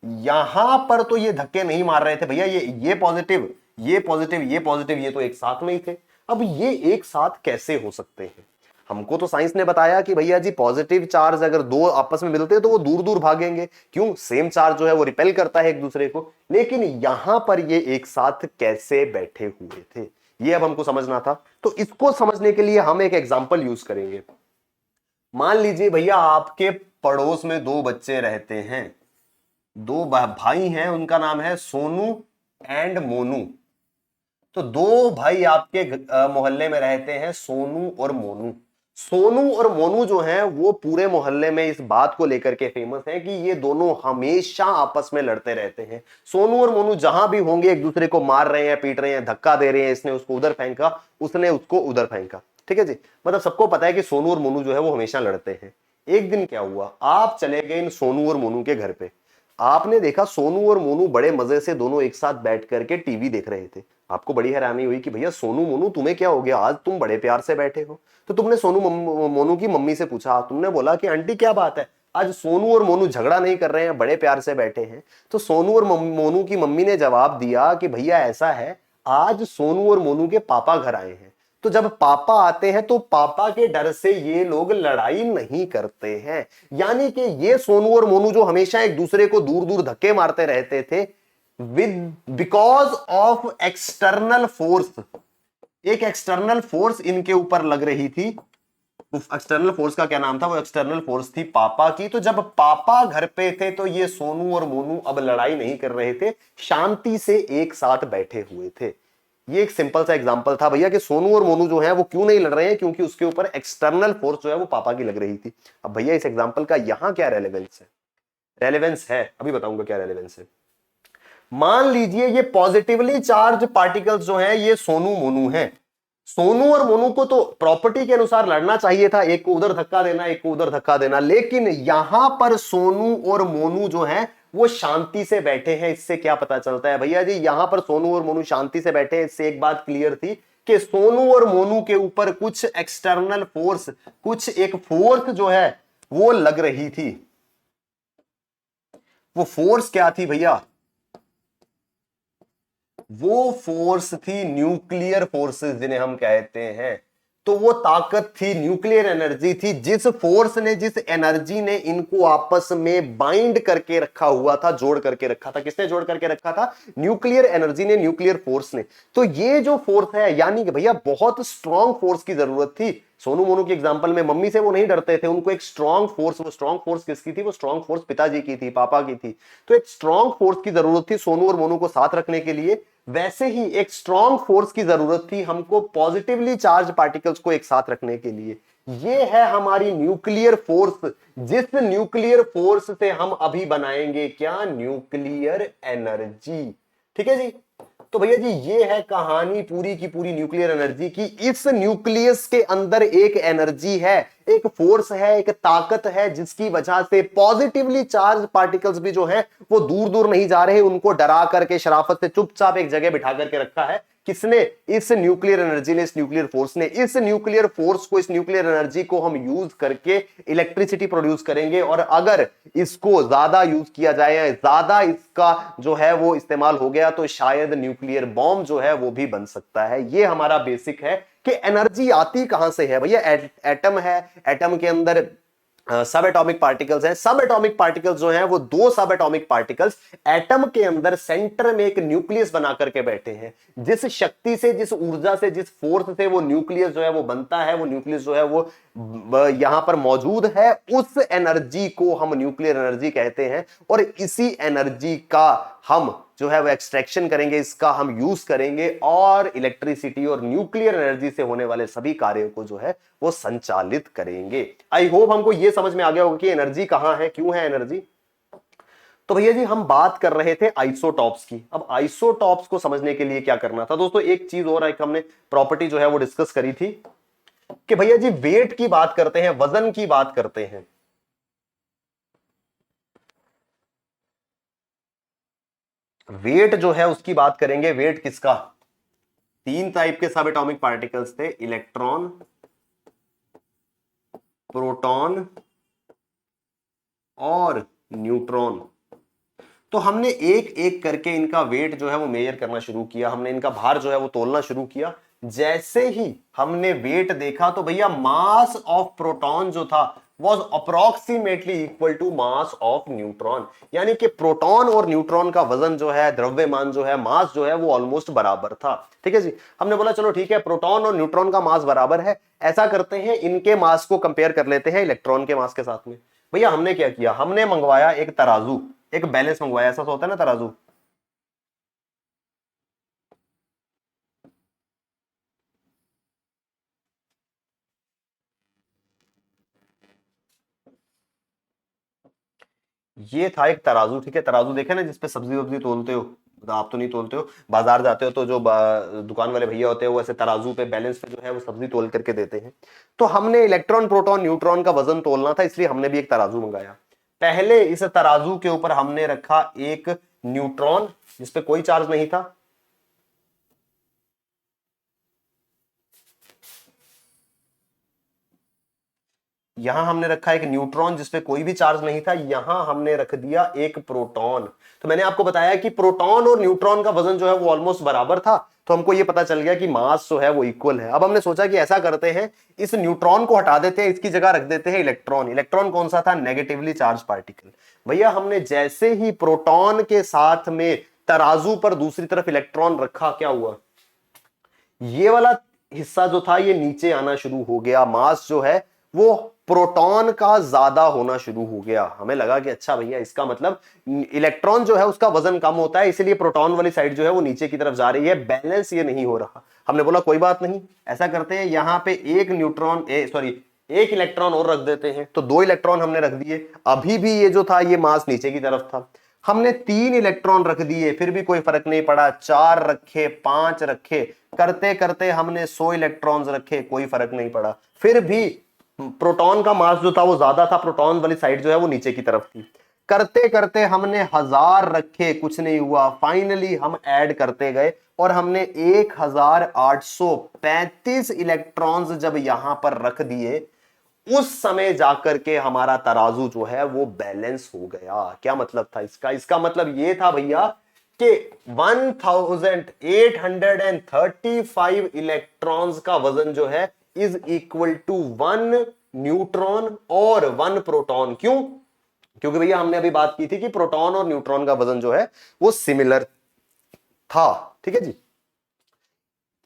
यहां पर तो ये धक्के नहीं मार रहे थे भैया, ये पॉजिटिव, ये पॉजिटिव, ये पॉजिटिव, ये तो एक साथ में ही थे। अब ये एक साथ कैसे हो सकते हैं? हमको तो साइंस ने बताया कि भैया जी पॉजिटिव चार्ज अगर दो आपस में मिलते हैं तो वो दूर दूर भागेंगे। क्यों? सेम चार्ज जो है वो रिपेल करता है एक दूसरे को। लेकिन यहां पर ये एक साथ कैसे बैठे हुए थे, ये अब हमको समझना था। तो इसको समझने के लिए हम एक एग्जांपल यूज करेंगे। मान लीजिए भैया आपके पड़ोस में दो बच्चे रहते हैं, दो भाई हैं, उनका नाम है सोनू एंड मोनू। तो दो भाई आपके मोहल्ले में रहते हैं, सोनू और मोनू। सोनू और मोनू जो हैं वो पूरे मोहल्ले में इस बात को लेकर के फेमस है कि ये दोनों हमेशा आपस में लड़ते रहते हैं। सोनू और मोनू जहां भी होंगे एक दूसरे को मार रहे हैं, पीट रहे हैं, धक्का दे रहे हैं, इसने उसको उधर फेंका, उसने उसको उधर फेंका। ठीक है जी। मतलब सबको पता है कि सोनू और मोनू जो है वो हमेशा लड़ते हैं। एक दिन क्या हुआ, आप चले गए इन सोनू और मोनू के घर पे। आपने देखा सोनू और मोनू बड़े मजे से दोनों एक साथ बैठ करके टीवी देख रहे थे। आपको बड़ी हैरानी हुई कि भैया सोनू मोनू तुम्हें क्या हो गया, आज तुम बड़े प्यार से बैठे हो। तो तुमने सोनू मोनू की मम्मी से पूछा, तुमने बोला कि आंटी क्या बात है, आज सोनू और मोनू झगड़ा नहीं कर रहे हैं, बड़े प्यार से बैठे हैं। तो सोनू और मोनू की मम्मी ने जवाब दिया कि भैया ऐसा है, आज सोनू और मोनू के पापा घर आए हैं, तो जब पापा आते हैं तो पापा के डर से ये लोग लड़ाई नहीं करते हैं। यानी कि ये सोनू और मोनू जो हमेशा एक दूसरे को दूर दूर धक्के मारते रहते थे, बिकॉज ऑफ एक्सटर्नल फोर्स। एक एक्सटर्नल फोर्स इनके ऊपर लग रही थी। एक्सटर्नल फोर्स का क्या नाम था? वो एक्सटर्नल फोर्स थी पापा की। तो जब पापा घर पे थे तो ये सोनू और मोनू अब लड़ाई नहीं कर रहे थे, शांति से एक साथ बैठे हुए थे। ये एक सिंपल सा एग्जांपल था भैया कि सोनू और मोनू जो है वो क्यों नहीं लड़ रहे हैं, क्योंकि उसके ऊपर एक्सटर्नल फोर्स जो है वो पापा की लग रही थी। अब भैया इस एग्जांपल का यहां क्या रेलेवेंस है? रेलेवेंस है, अभी बताऊंगा क्या रेलेवेंस है। मान लीजिए ये पॉजिटिवली चार्ज पार्टिकल्स जो हैं ये सोनू मोनू हैं। सोनू और मोनू को तो प्रॉपर्टी के अनुसार लड़ना चाहिए था, एक को उधर धक्का देना, एक को उधर धक्का देना। लेकिन यहां पर सोनू और मोनू जो है वो शांति से बैठे हैं। इससे क्या पता चलता है भैया जी, यहां पर सोनू और मोनू शांति से बैठे हैं, इससे एक बात क्लियर थी कि सोनू और मोनू के ऊपर कुछ एक्सटर्नल फोर्स, कुछ एक फोर्स जो है वो लग रही थी। वो फोर्स क्या थी भैया? वो फोर्स थी न्यूक्लियर फोर्सेस, जिन्हें हम कहते हैं। तो वो ताकत थी, न्यूक्लियर एनर्जी थी, जिस फोर्स ने, जिस एनर्जी ने इनको आपस में बाइंड करके रखा हुआ था, जोड़ करके रखा था। किसने जोड़ करके रखा था? न्यूक्लियर एनर्जी ने, न्यूक्लियर फोर्स ने। तो ये जो फोर्स है, यानी कि भैया बहुत स्ट्रांग फोर्स की जरूरत थी। सोनू मोनू के एग्जांपल में मम्मी से वो नहीं डरते थे, उनको एक स्ट्रांग फोर्स, वो स्ट्रांग फोर्स किसकी थी? वो स्ट्रांग फोर्स पिताजी की थी, पापा की थी। तो एक स्ट्रांग फोर्स की जरूरत थी सोनू और मोनू को साथ रखने के लिए। वैसे ही एक स्ट्रांग फोर्स की जरूरत थी हमको पॉजिटिवली चार्ज पार्टिकल्स को एक साथ रखने के लिए। ये है हमारी न्यूक्लियर फोर्स, जिस न्यूक्लियर फोर्स से हम अभी बनाएंगे क्या? Nuclear energy. ठीक है जी। तो भैया जी ये है कहानी पूरी की पूरी न्यूक्लियर एनर्जी की। इस न्यूक्लियस के अंदर एक एनर्जी है, एक फोर्स है, एक ताकत है, जिसकी वजह से पॉजिटिवली चार्ज पार्टिकल्स भी जो है वो दूर दूर नहीं जा रहे। उनको डरा करके, शराफत से चुपचाप एक जगह बिठा करके रखा है। किसने? इस न्यूक्लियर एनर्जी ने, इस न्यूक्लियर फोर्स ने। इस न्यूक्लियर फोर्स को, इस न्यूक्लियर एनर्जी को हम यूज करके इलेक्ट्रिसिटी प्रोड्यूस करेंगे। और अगर इसको ज्यादा यूज किया जाए, ज्यादा इसका जो है वो इस्तेमाल हो गया, तो शायद न्यूक्लियर बॉम्ब जो है वो भी बन सकता है। ये हमारा बेसिक है कि एनर्जी आती कहां से है भैया। एटम है, एटम के अंदर सब एटॉमिक पार्टिकल्स हैं। सब एटॉमिक पार्टिकल्स जो हैं वो दो सब एटॉमिक पार्टिकल्स एटम के अंदर सेंटर में एक न्यूक्लियस बना करके बैठे हैं। जिस शक्ति से, जिस ऊर्जा से, जिस फोर्स से वो न्यूक्लियस जो है वो बनता है, वो न्यूक्लियस जो है वो यहां पर मौजूद है, उस एनर्जी को हम न्यूक्लियर एनर्जी कहते हैं। और इसी एनर्जी का हम जो है वो एक्सट्रैक्शन करेंगे, इसका हम यूज करेंगे और इलेक्ट्रिसिटी और न्यूक्लियर एनर्जी से होने वाले सभी कार्यों को जो है वो संचालित करेंगे। आई होप हमको ये समझ में आ गया होगा कि एनर्जी कहां है, क्यों है एनर्जी। तो भैया जी हम बात कर रहे थे आइसोटॉप्स की। अब आइसोटॉप्स को समझने के लिए क्या करना था दोस्तों, एक चीज और एक हमने प्रॉपर्टी जो है वो डिस्कस करी थी कि भैया जी वेट की बात करते हैं, वजन की बात करते हैं। वेट जो है उसकी बात करेंगे। वेट किसका? तीन टाइप के सब एटॉमिक पार्टिकल्स थे, इलेक्ट्रॉन, प्रोटॉन और न्यूट्रॉन। तो हमने एक एक करके इनका वेट जो है वो मेजर करना शुरू किया, हमने इनका भार जो है वो तोलना शुरू किया। जैसे ही हमने वेट देखा तो भैया मास ऑफ प्रोटॉन जो था was approximately equal to mass of neutron. यानी कि प्रोटॉन और न्यूट्रॉन का वजन जो है, द्रव्यमान जो है, मास जो है वो ऑलमोस्ट बराबर था। ठीक है जी। हमने बोला चलो ठीक है, प्रोटॉन और न्यूट्रॉन का मास बराबर है, ऐसा करते हैं इनके मास को कंपेयर कर लेते हैं इलेक्ट्रॉन के मास के साथ में। भैया हमने क्या किया, हमने मंगवाया एक तराजू, एक बैलेंस मंगवाया। ऐसा होता है ना तराजू। ये था एक तराजू। ठीक है, तराजू देखे ना जिसपे सब्जी वब्जी तोलते हो। आप तो नहीं तोलते हो, बाजार जाते हो तो जो दुकान वाले भैया होते हैं वो ऐसे तराजू पे, बैलेंस पे जो है वो सब्जी तोल करके देते हैं। तो हमने इलेक्ट्रॉन, प्रोटॉन, न्यूट्रॉन का वजन तोलना था, इसलिए हमने भी एक तराजू मंगाया। पहले इस तराजू के ऊपर हमने रखा एक न्यूट्रॉन जिसपे कोई चार्ज नहीं था। यहां हमने रखा एक न्यूट्रॉन जिसपे कोई भी चार्ज नहीं था। यहां हमने रख दिया एक प्रोटॉन। तो मैंने आपको बताया कि प्रोटॉन और न्यूट्रॉन का वजन जो है वो ऑलमोस्ट बराबर था, तो हमको ये पता चल गया कि मास जो है वो इक्वल है। अब हमने सोचा कि ऐसा करते हैं, इस न्यूट्रॉन को हटा देते हैं, इसकी जगह रख देते हैं इलेक्ट्रॉन। इलेक्ट्रॉन कौन सा था? Negatively charge particle. भैया हमने जैसे ही प्रोटॉन के साथ में तराजू पर दूसरी तरफ इलेक्ट्रॉन रखा, क्या हुआ? ये वाला हिस्सा जो था ये नीचे आना शुरू हो गया। मास जो है वो प्रोटॉन का ज्यादा होना शुरू हो गया। हमें लगा कि अच्छा भैया इसका मतलब इलेक्ट्रॉन जो है उसका वजन कम होता है, इसलिए प्रोटॉन वाली साइड जो है वो नीचे की तरफ जा रही है, बैलेंस ये नहीं हो रहा। हमने बोला कोई बात नहीं, ऐसा करते हैं यहां पे एक न्यूट्रॉन, सॉरी एक इलेक्ट्रॉन और रख देते हैं। तो दो इलेक्ट्रॉन हमने रख दिए। अभी भी ये जो था ये मास नीचे की तरफ था। हमने तीन इलेक्ट्रॉन रख दिए, फिर भी कोई फर्क नहीं पड़ा। चार रखे, पांच रखे, करते करते हमने 100 इलेक्ट्रॉन्स रखे, कोई फर्क नहीं पड़ा। फिर भी प्रोटॉन का मास जो था वो ज्यादा था, प्रोटॉन वाली साइड जो है वो नीचे की तरफ थी। करते करते हमने 1000 रखे, कुछ नहीं हुआ, फाइनली हम ऐड करते गए और हमने 1835 इलेक्ट्रॉन्स जब यहां पर रख दिए, उस समय जाकर के हमारा तराजू जो है वो बैलेंस हो गया। क्या मतलब था इसका मतलब ये था भैया कि 1835 इलेक्ट्रॉन्स का वजन जो है इज इक्वल टू 1 न्यूट्रॉन और 1 प्रोटॉन। क्यों? क्योंकि भैया हमने अभी बात की थी कि प्रोटॉन और न्यूट्रॉन का वजन जो है वो सिमिलर था। ठीक है जी।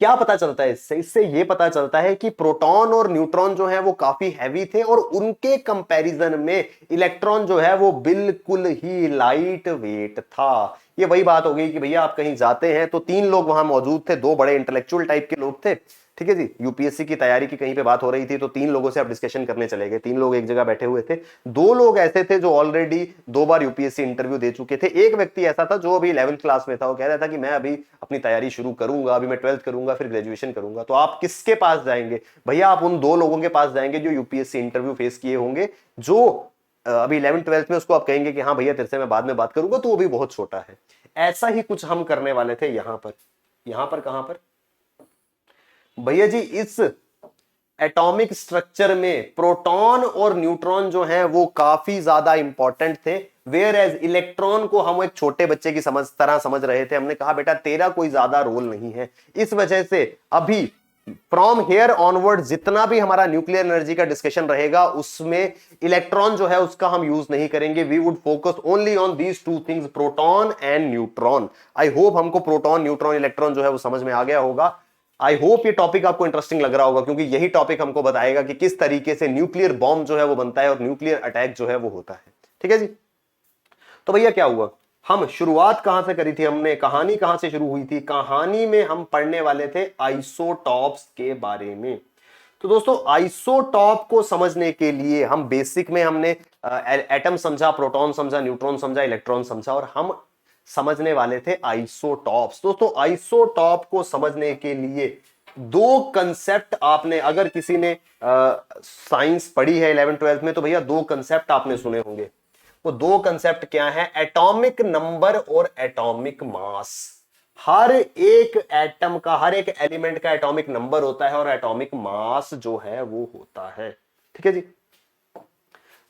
क्या पता चलता है इससे ये पता चलता है कि प्रोटॉन और न्यूट्रॉन जो है वो काफी हैवी थे और उनके कंपैरिजन में इलेक्ट्रॉन जो है वो बिल्कुल ही लाइट वेट था। ये वही बात हो गई कि भैया आप कहीं जाते हैं तो 3 लोग वहां मौजूद थे, 2 बड़े इंटेलेक्चुअल टाइप के लोग थे। ठीक है जी। यूपीएससी की तैयारी की कहीं पे बात हो रही थी तो 3 लोगों से आप डिस्कशन करने चले गए, 3 लोग एक जगह बैठे हुए थे। 2 लोग ऐसे थे जो ऑलरेडी 2 बार यूपीएससी इंटरव्यू दे चुके थे। एक व्यक्ति ऐसा था जो अभी 11th क्लास में था, वो कह रहा था कि मैं अभी अपनी तैयारी शुरू करूंगा, अभी मैं 12th करूंगा फिर ग्रेजुएशन करूंगा। तो आप किसके पास जाएंगे? भैया आप उन 2 लोगों के पास जाएंगे जो यूपीएससी इंटरव्यू फेस किए होंगे। जो अभी 11th 12th में उसको आप कहेंगे कि हाँ भैया तेरे से मैं बाद में बात करूंगा, तो वो भी बहुत छोटा है। ऐसा ही कुछ हम करने वाले थे यहां पर। यहां पर कहां पर भैया जी? इस एटॉमिक स्ट्रक्चर में प्रोटॉन और न्यूट्रॉन जो हैं वो काफी ज्यादा इंपॉर्टेंट थे, वेयर एज इलेक्ट्रॉन को हम एक छोटे बच्चे की तरह समझ रहे थे। हमने कहा बेटा तेरा कोई ज्यादा रोल नहीं है। इस वजह से अभी फ्रॉम हेयर ऑनवर्ड जितना भी हमारा न्यूक्लियर एनर्जी का डिस्कशन रहेगा उसमें इलेक्ट्रॉन जो है उसका हम यूज नहीं करेंगे। We would focus only on these 2 things, proton and neutron. I hope हमको प्रोटॉन, न्यूट्रॉन, इलेक्ट्रॉन जो है वो समझ में आ गया होगा। आई होप ये टॉपिक आपको इंटरेस्टिंग लग रहा होगा, क्योंकि यही टॉपिक हमको बताएगा कि किस तरीके से न्यूक्लियर बॉम्ब जो है वो बनता है और न्यूक्लियर अटैक जो है वो होता है। ठीक है जी। तो भैया क्या हुआ, हम शुरुआत कहां से करी थी हमने, कहानी कहां से शुरू हुई थी? कहानी में हम पढ़ने वाले थे आइसोटॉप्स के बारे में। तो दोस्तों आइसोटॉप को समझने के लिए हम बेसिक में हमने एटम समझा, प्रोटॉन समझा, न्यूट्रॉन समझा, इलेक्ट्रॉन समझा, और हम समझने वाले थे आइसोटॉप्स। दोस्तों आइसोटॉप को समझने के लिए 2 कंसेप्ट आपने, अगर किसी ने साइंस पढ़ी है 11th 12th में, तो भैया 2 कंसेप्ट आपने सुने होंगे। वो 2 कंसेप्ट क्या है? एटॉमिक नंबर और एटॉमिक मास। हर एक एटम का, हर एक एलिमेंट का एटॉमिक नंबर होता है और एटॉमिक मास जो है वो होता है। ठीक है जी।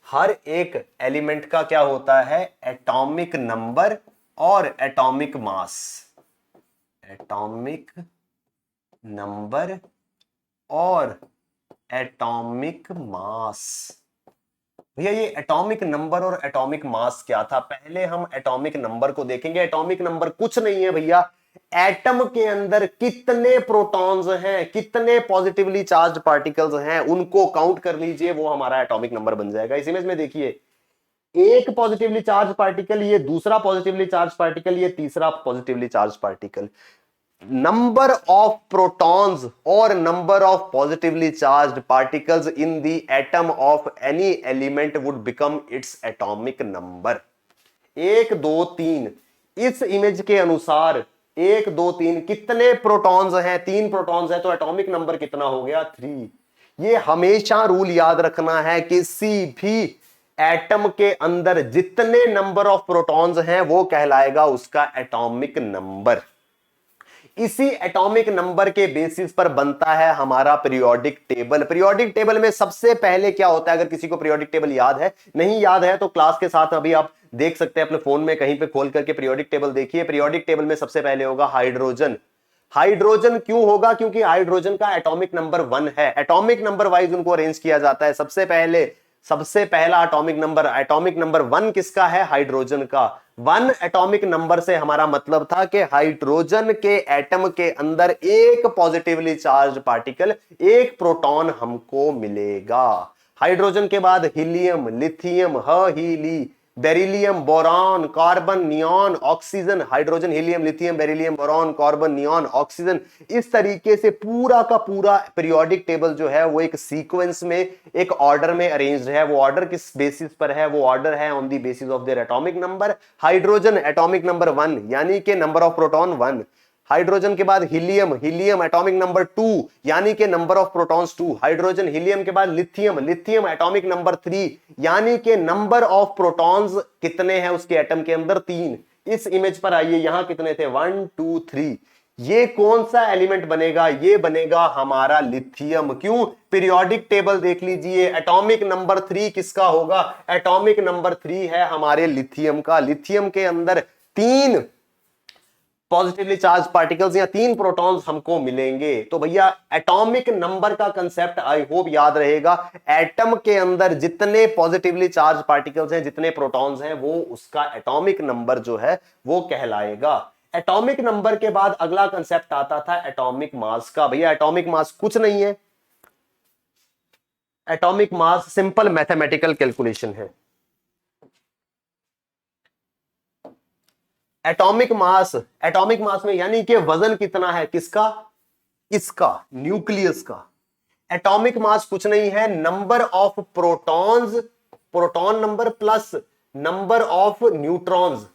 हर एक एलिमेंट का क्या होता है? एटॉमिक नंबर और एटॉमिक मास। एटॉमिक नंबर और एटॉमिक मास। भैया ये एटॉमिक नंबर और एटॉमिक मास क्या था? पहले हम एटॉमिक नंबर को देखेंगे। एटॉमिक नंबर कुछ नहीं है भैया, एटम के अंदर कितने प्रोटॉन्स हैं, कितने पॉजिटिवली चार्ज्ड पार्टिकल्स हैं, उनको काउंट कर लीजिए, वो हमारा एटॉमिक नंबर बन जाएगा। इस इमेज में देखिए, एक पॉजिटिवली चार्ज पार्टिकल, ये दूसरा पॉजिटिवली चार्ज पार्टिकल, ये तीसरा positively charge particle. Number of protons और number of positively charged particles in the atom of any element would become its atomic number. 1 2 3, इस इमेज के अनुसार 1 2 3 कितने प्रोटॉन्स हैं? 3 प्रोटॉन्स हैं, तो एटॉमिक नंबर कितना हो गया? 3। ये हमेशा रूल याद रखना है, किसी भी एटम के अंदर जितने नंबर ऑफ प्रोटॉन्स हैं वो कहलाएगा उसका एटॉमिक नंबर। इसी एटॉमिक नंबर के बेसिस पर बनता है हमारा पीरियोडिक टेबल। पीरियोडिक टेबल में सबसे पहले क्या होता है? अगर किसी को पीरियोडिक टेबल याद है, नहीं याद है तो क्लास के साथ अभी आप देख सकते हैं अपने फोन में, कहीं पे खोल करके पीरियोडिक टेबल देखिए। पीरियोडिक टेबल में सबसे पहले होगा हाइड्रोजन। हाइड्रोजन क्यों होगा? क्योंकि हाइड्रोजन का एटॉमिक नंबर 1 है। एटॉमिक नंबर वाइज उनको अरेंज किया जाता है। सबसे पहला एटॉमिक नंबर 1 किसका है? हाइड्रोजन का। 1 एटॉमिक नंबर से हमारा मतलब था कि हाइड्रोजन के एटम के अंदर एक पॉजिटिवली चार्ज पार्टिकल, एक प्रोटॉन हमको मिलेगा। हाइड्रोजन के बाद helium, lithium, Healy, beryllium, boron, carbon, neon, oxygen. Hydrogen, helium, lithium, beryllium, boron, carbon, neon, oxygen. इस तरीके से पूरा का पूरा पीरियोडिक टेबल जो है वो एक सीक्वेंस में, एक ऑर्डर में अरेंज्ड है। वो ऑर्डर किस बेसिस पर है? वो ऑर्डर है on the basis of their atomic number. Hydrogen atomic number 1 यानी कि नंबर ऑफ प्रोटॉन 1, हाइड्रोजन के बाद हीलियम, हीलियम एटॉमिक नंबर 2 यानी कि number of protons 2, hydrogen helium के बाद लिथियम, लिथियम एटॉमिक नंबर 3 यानी कि नंबर ऑफ प्रोटॉन्स कितने हैं उसके एटम के अंदर 3। इस इमेज पर आइए, यहां कितने थे 1 2 3। ये कौन सा एलिमेंट बनेगा, ये बनेगा हमारा लिथियम। क्यों, पीरियोडिक टेबल देख लीजिए, एटॉमिक नंबर 3 किसका होगा, एटॉमिक नंबर 3 है हमारे लिथियम का। लिथियम के अंदर 3 पॉजिटिवली चार्ज पार्टिकल्स या 3 प्रोटॉन्स हमको मिलेंगे। तो भैया एटॉमिक नंबर का कंसेप्ट आई होप याद रहेगा, एटम के अंदर जितने पॉजिटिवली चार्ज पार्टिकल्स हैं, जितने प्रोटॉन्स हैं, वो उसका एटॉमिक नंबर जो है वो कहलाएगा। एटॉमिक नंबर के बाद अगला कंसेप्ट आता था एटॉमिक मास का। भैया एटॉमिक मास कुछ नहीं है, एटॉमिक मास सिंपल मैथमेटिकल कैलकुलेशन है। एटॉमिक मास में यानी कि वजन कितना है किसका, इसका, न्यूक्लियस का। एटॉमिक मास कुछ नहीं है, number of protons, proton number plus number of neutrons,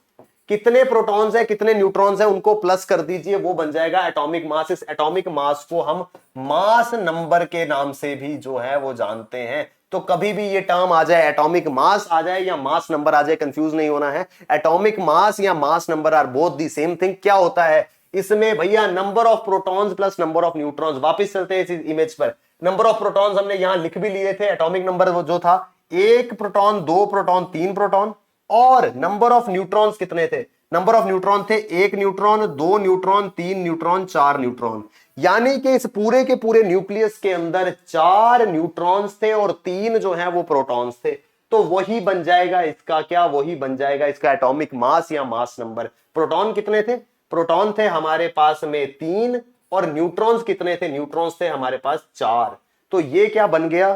कितने प्रोटॉन्स है कितने न्यूट्रॉन्स है उनको प्लस कर दीजिए, वो बन जाएगा एटॉमिक मास। इस एटॉमिक मास को हम मास नंबर के नाम से भी जो है वो जानते हैं। तो कभी भी ये टर्म आ जाए, एटॉमिक मास आ जाए या मास नंबर आ जाए, कंफ्यूज नहीं होना है। एटॉमिक मास या mass number are both the same thing. क्या होता है इसमें भैया, number of protons plus number of neutrons. वापस चलते हैं इस इमेज पर, नंबर ऑफ प्रोटॉन्स हमने यहां लिख भी लिए थे, एटॉमिक नंबर वो जो था 1 प्रोटॉन 2 प्रोटॉन 3 प्रोटॉन। और नंबर ऑफ न्यूट्रॉन्स कितने थे, नंबर ऑफ न्यूट्रॉन थे 1 न्यूट्रॉन 2 न्यूट्रॉन 3 न्यूट्रॉन 4 न्यूट्रॉन। यानी कि इस पूरे के पूरे न्यूक्लियस के अंदर 4 न्यूट्रॉन्स थे और 3 जो है वो प्रोटॉन्स थे। तो वही बन जाएगा इसका क्या, वही बन जाएगा इसका एटॉमिक मास या मास नंबर। प्रोटॉन कितने थे, प्रोटॉन थे हमारे पास में 3 और न्यूट्रॉन्स कितने थे, न्यूट्रॉन्स थे हमारे पास 4। तो ये क्या बन गया,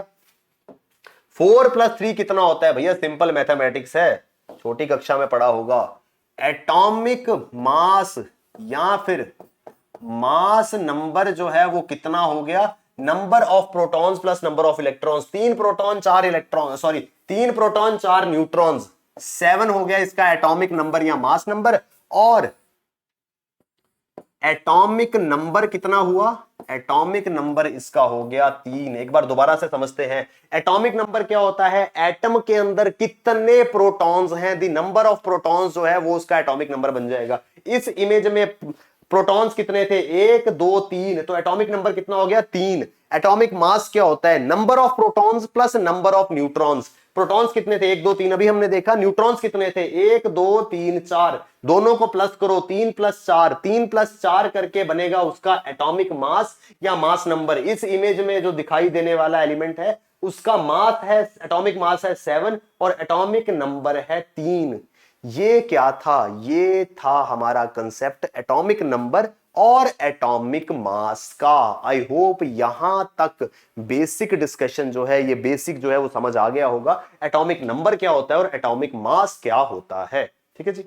4 + 3 कितना होता है भैया, सिंपल मैथमेटिक्स है, छोटी कक्षा में पढ़ा होगा। एटॉमिक मास या फिर मास नंबर जो है वो कितना हो गया, number of protons plus number of electrons. 3 proton 4 electron, sorry 3 proton 4 neutrons, 7 हो गया इसका एटॉमिक नंबर या मास नंबर। और एटॉमिक नंबर कितना हुआ, एटॉमिक नंबर इसका हो गया 3। एक बार दोबारा से समझते हैं, एटॉमिक नंबर क्या होता है, एटम के अंदर कितने प्रोटॉन्स हैं, द नंबर ऑफ प्रोटॉन्स जो है वो उसका एटॉमिक नंबर बन जाएगा। इस इमेज में प्रोटॉन्स कितने थे 1 2 3, तो एटॉमिक नंबर कितना हो गया 3। एटॉमिक मास क्या होता है, number of protons plus number of neutrons. Protons कितने थे 1 2 3 अभी हमने देखा, न्यूट्रॉन्स कितने थे 1 2 3 4, दोनों को प्लस करो 3 + 4, 3 + 4 करके बनेगा उसका एटॉमिक मास या मास नंबर। इस इमेज में जो दिखाई देने वाला एलिमेंट है उसका मास है, एटॉमिक मास है 7 और एटॉमिक नंबर है 3। ये क्या था, ये था हमारा कंसेप्ट एटॉमिक नंबर और एटॉमिक मास का। आई होप यहां तक बेसिक डिस्कशन जो है, ये बेसिक जो है वो समझ आ गया होगा, एटॉमिक नंबर क्या होता है और एटॉमिक मास क्या होता है। ठीक है जी।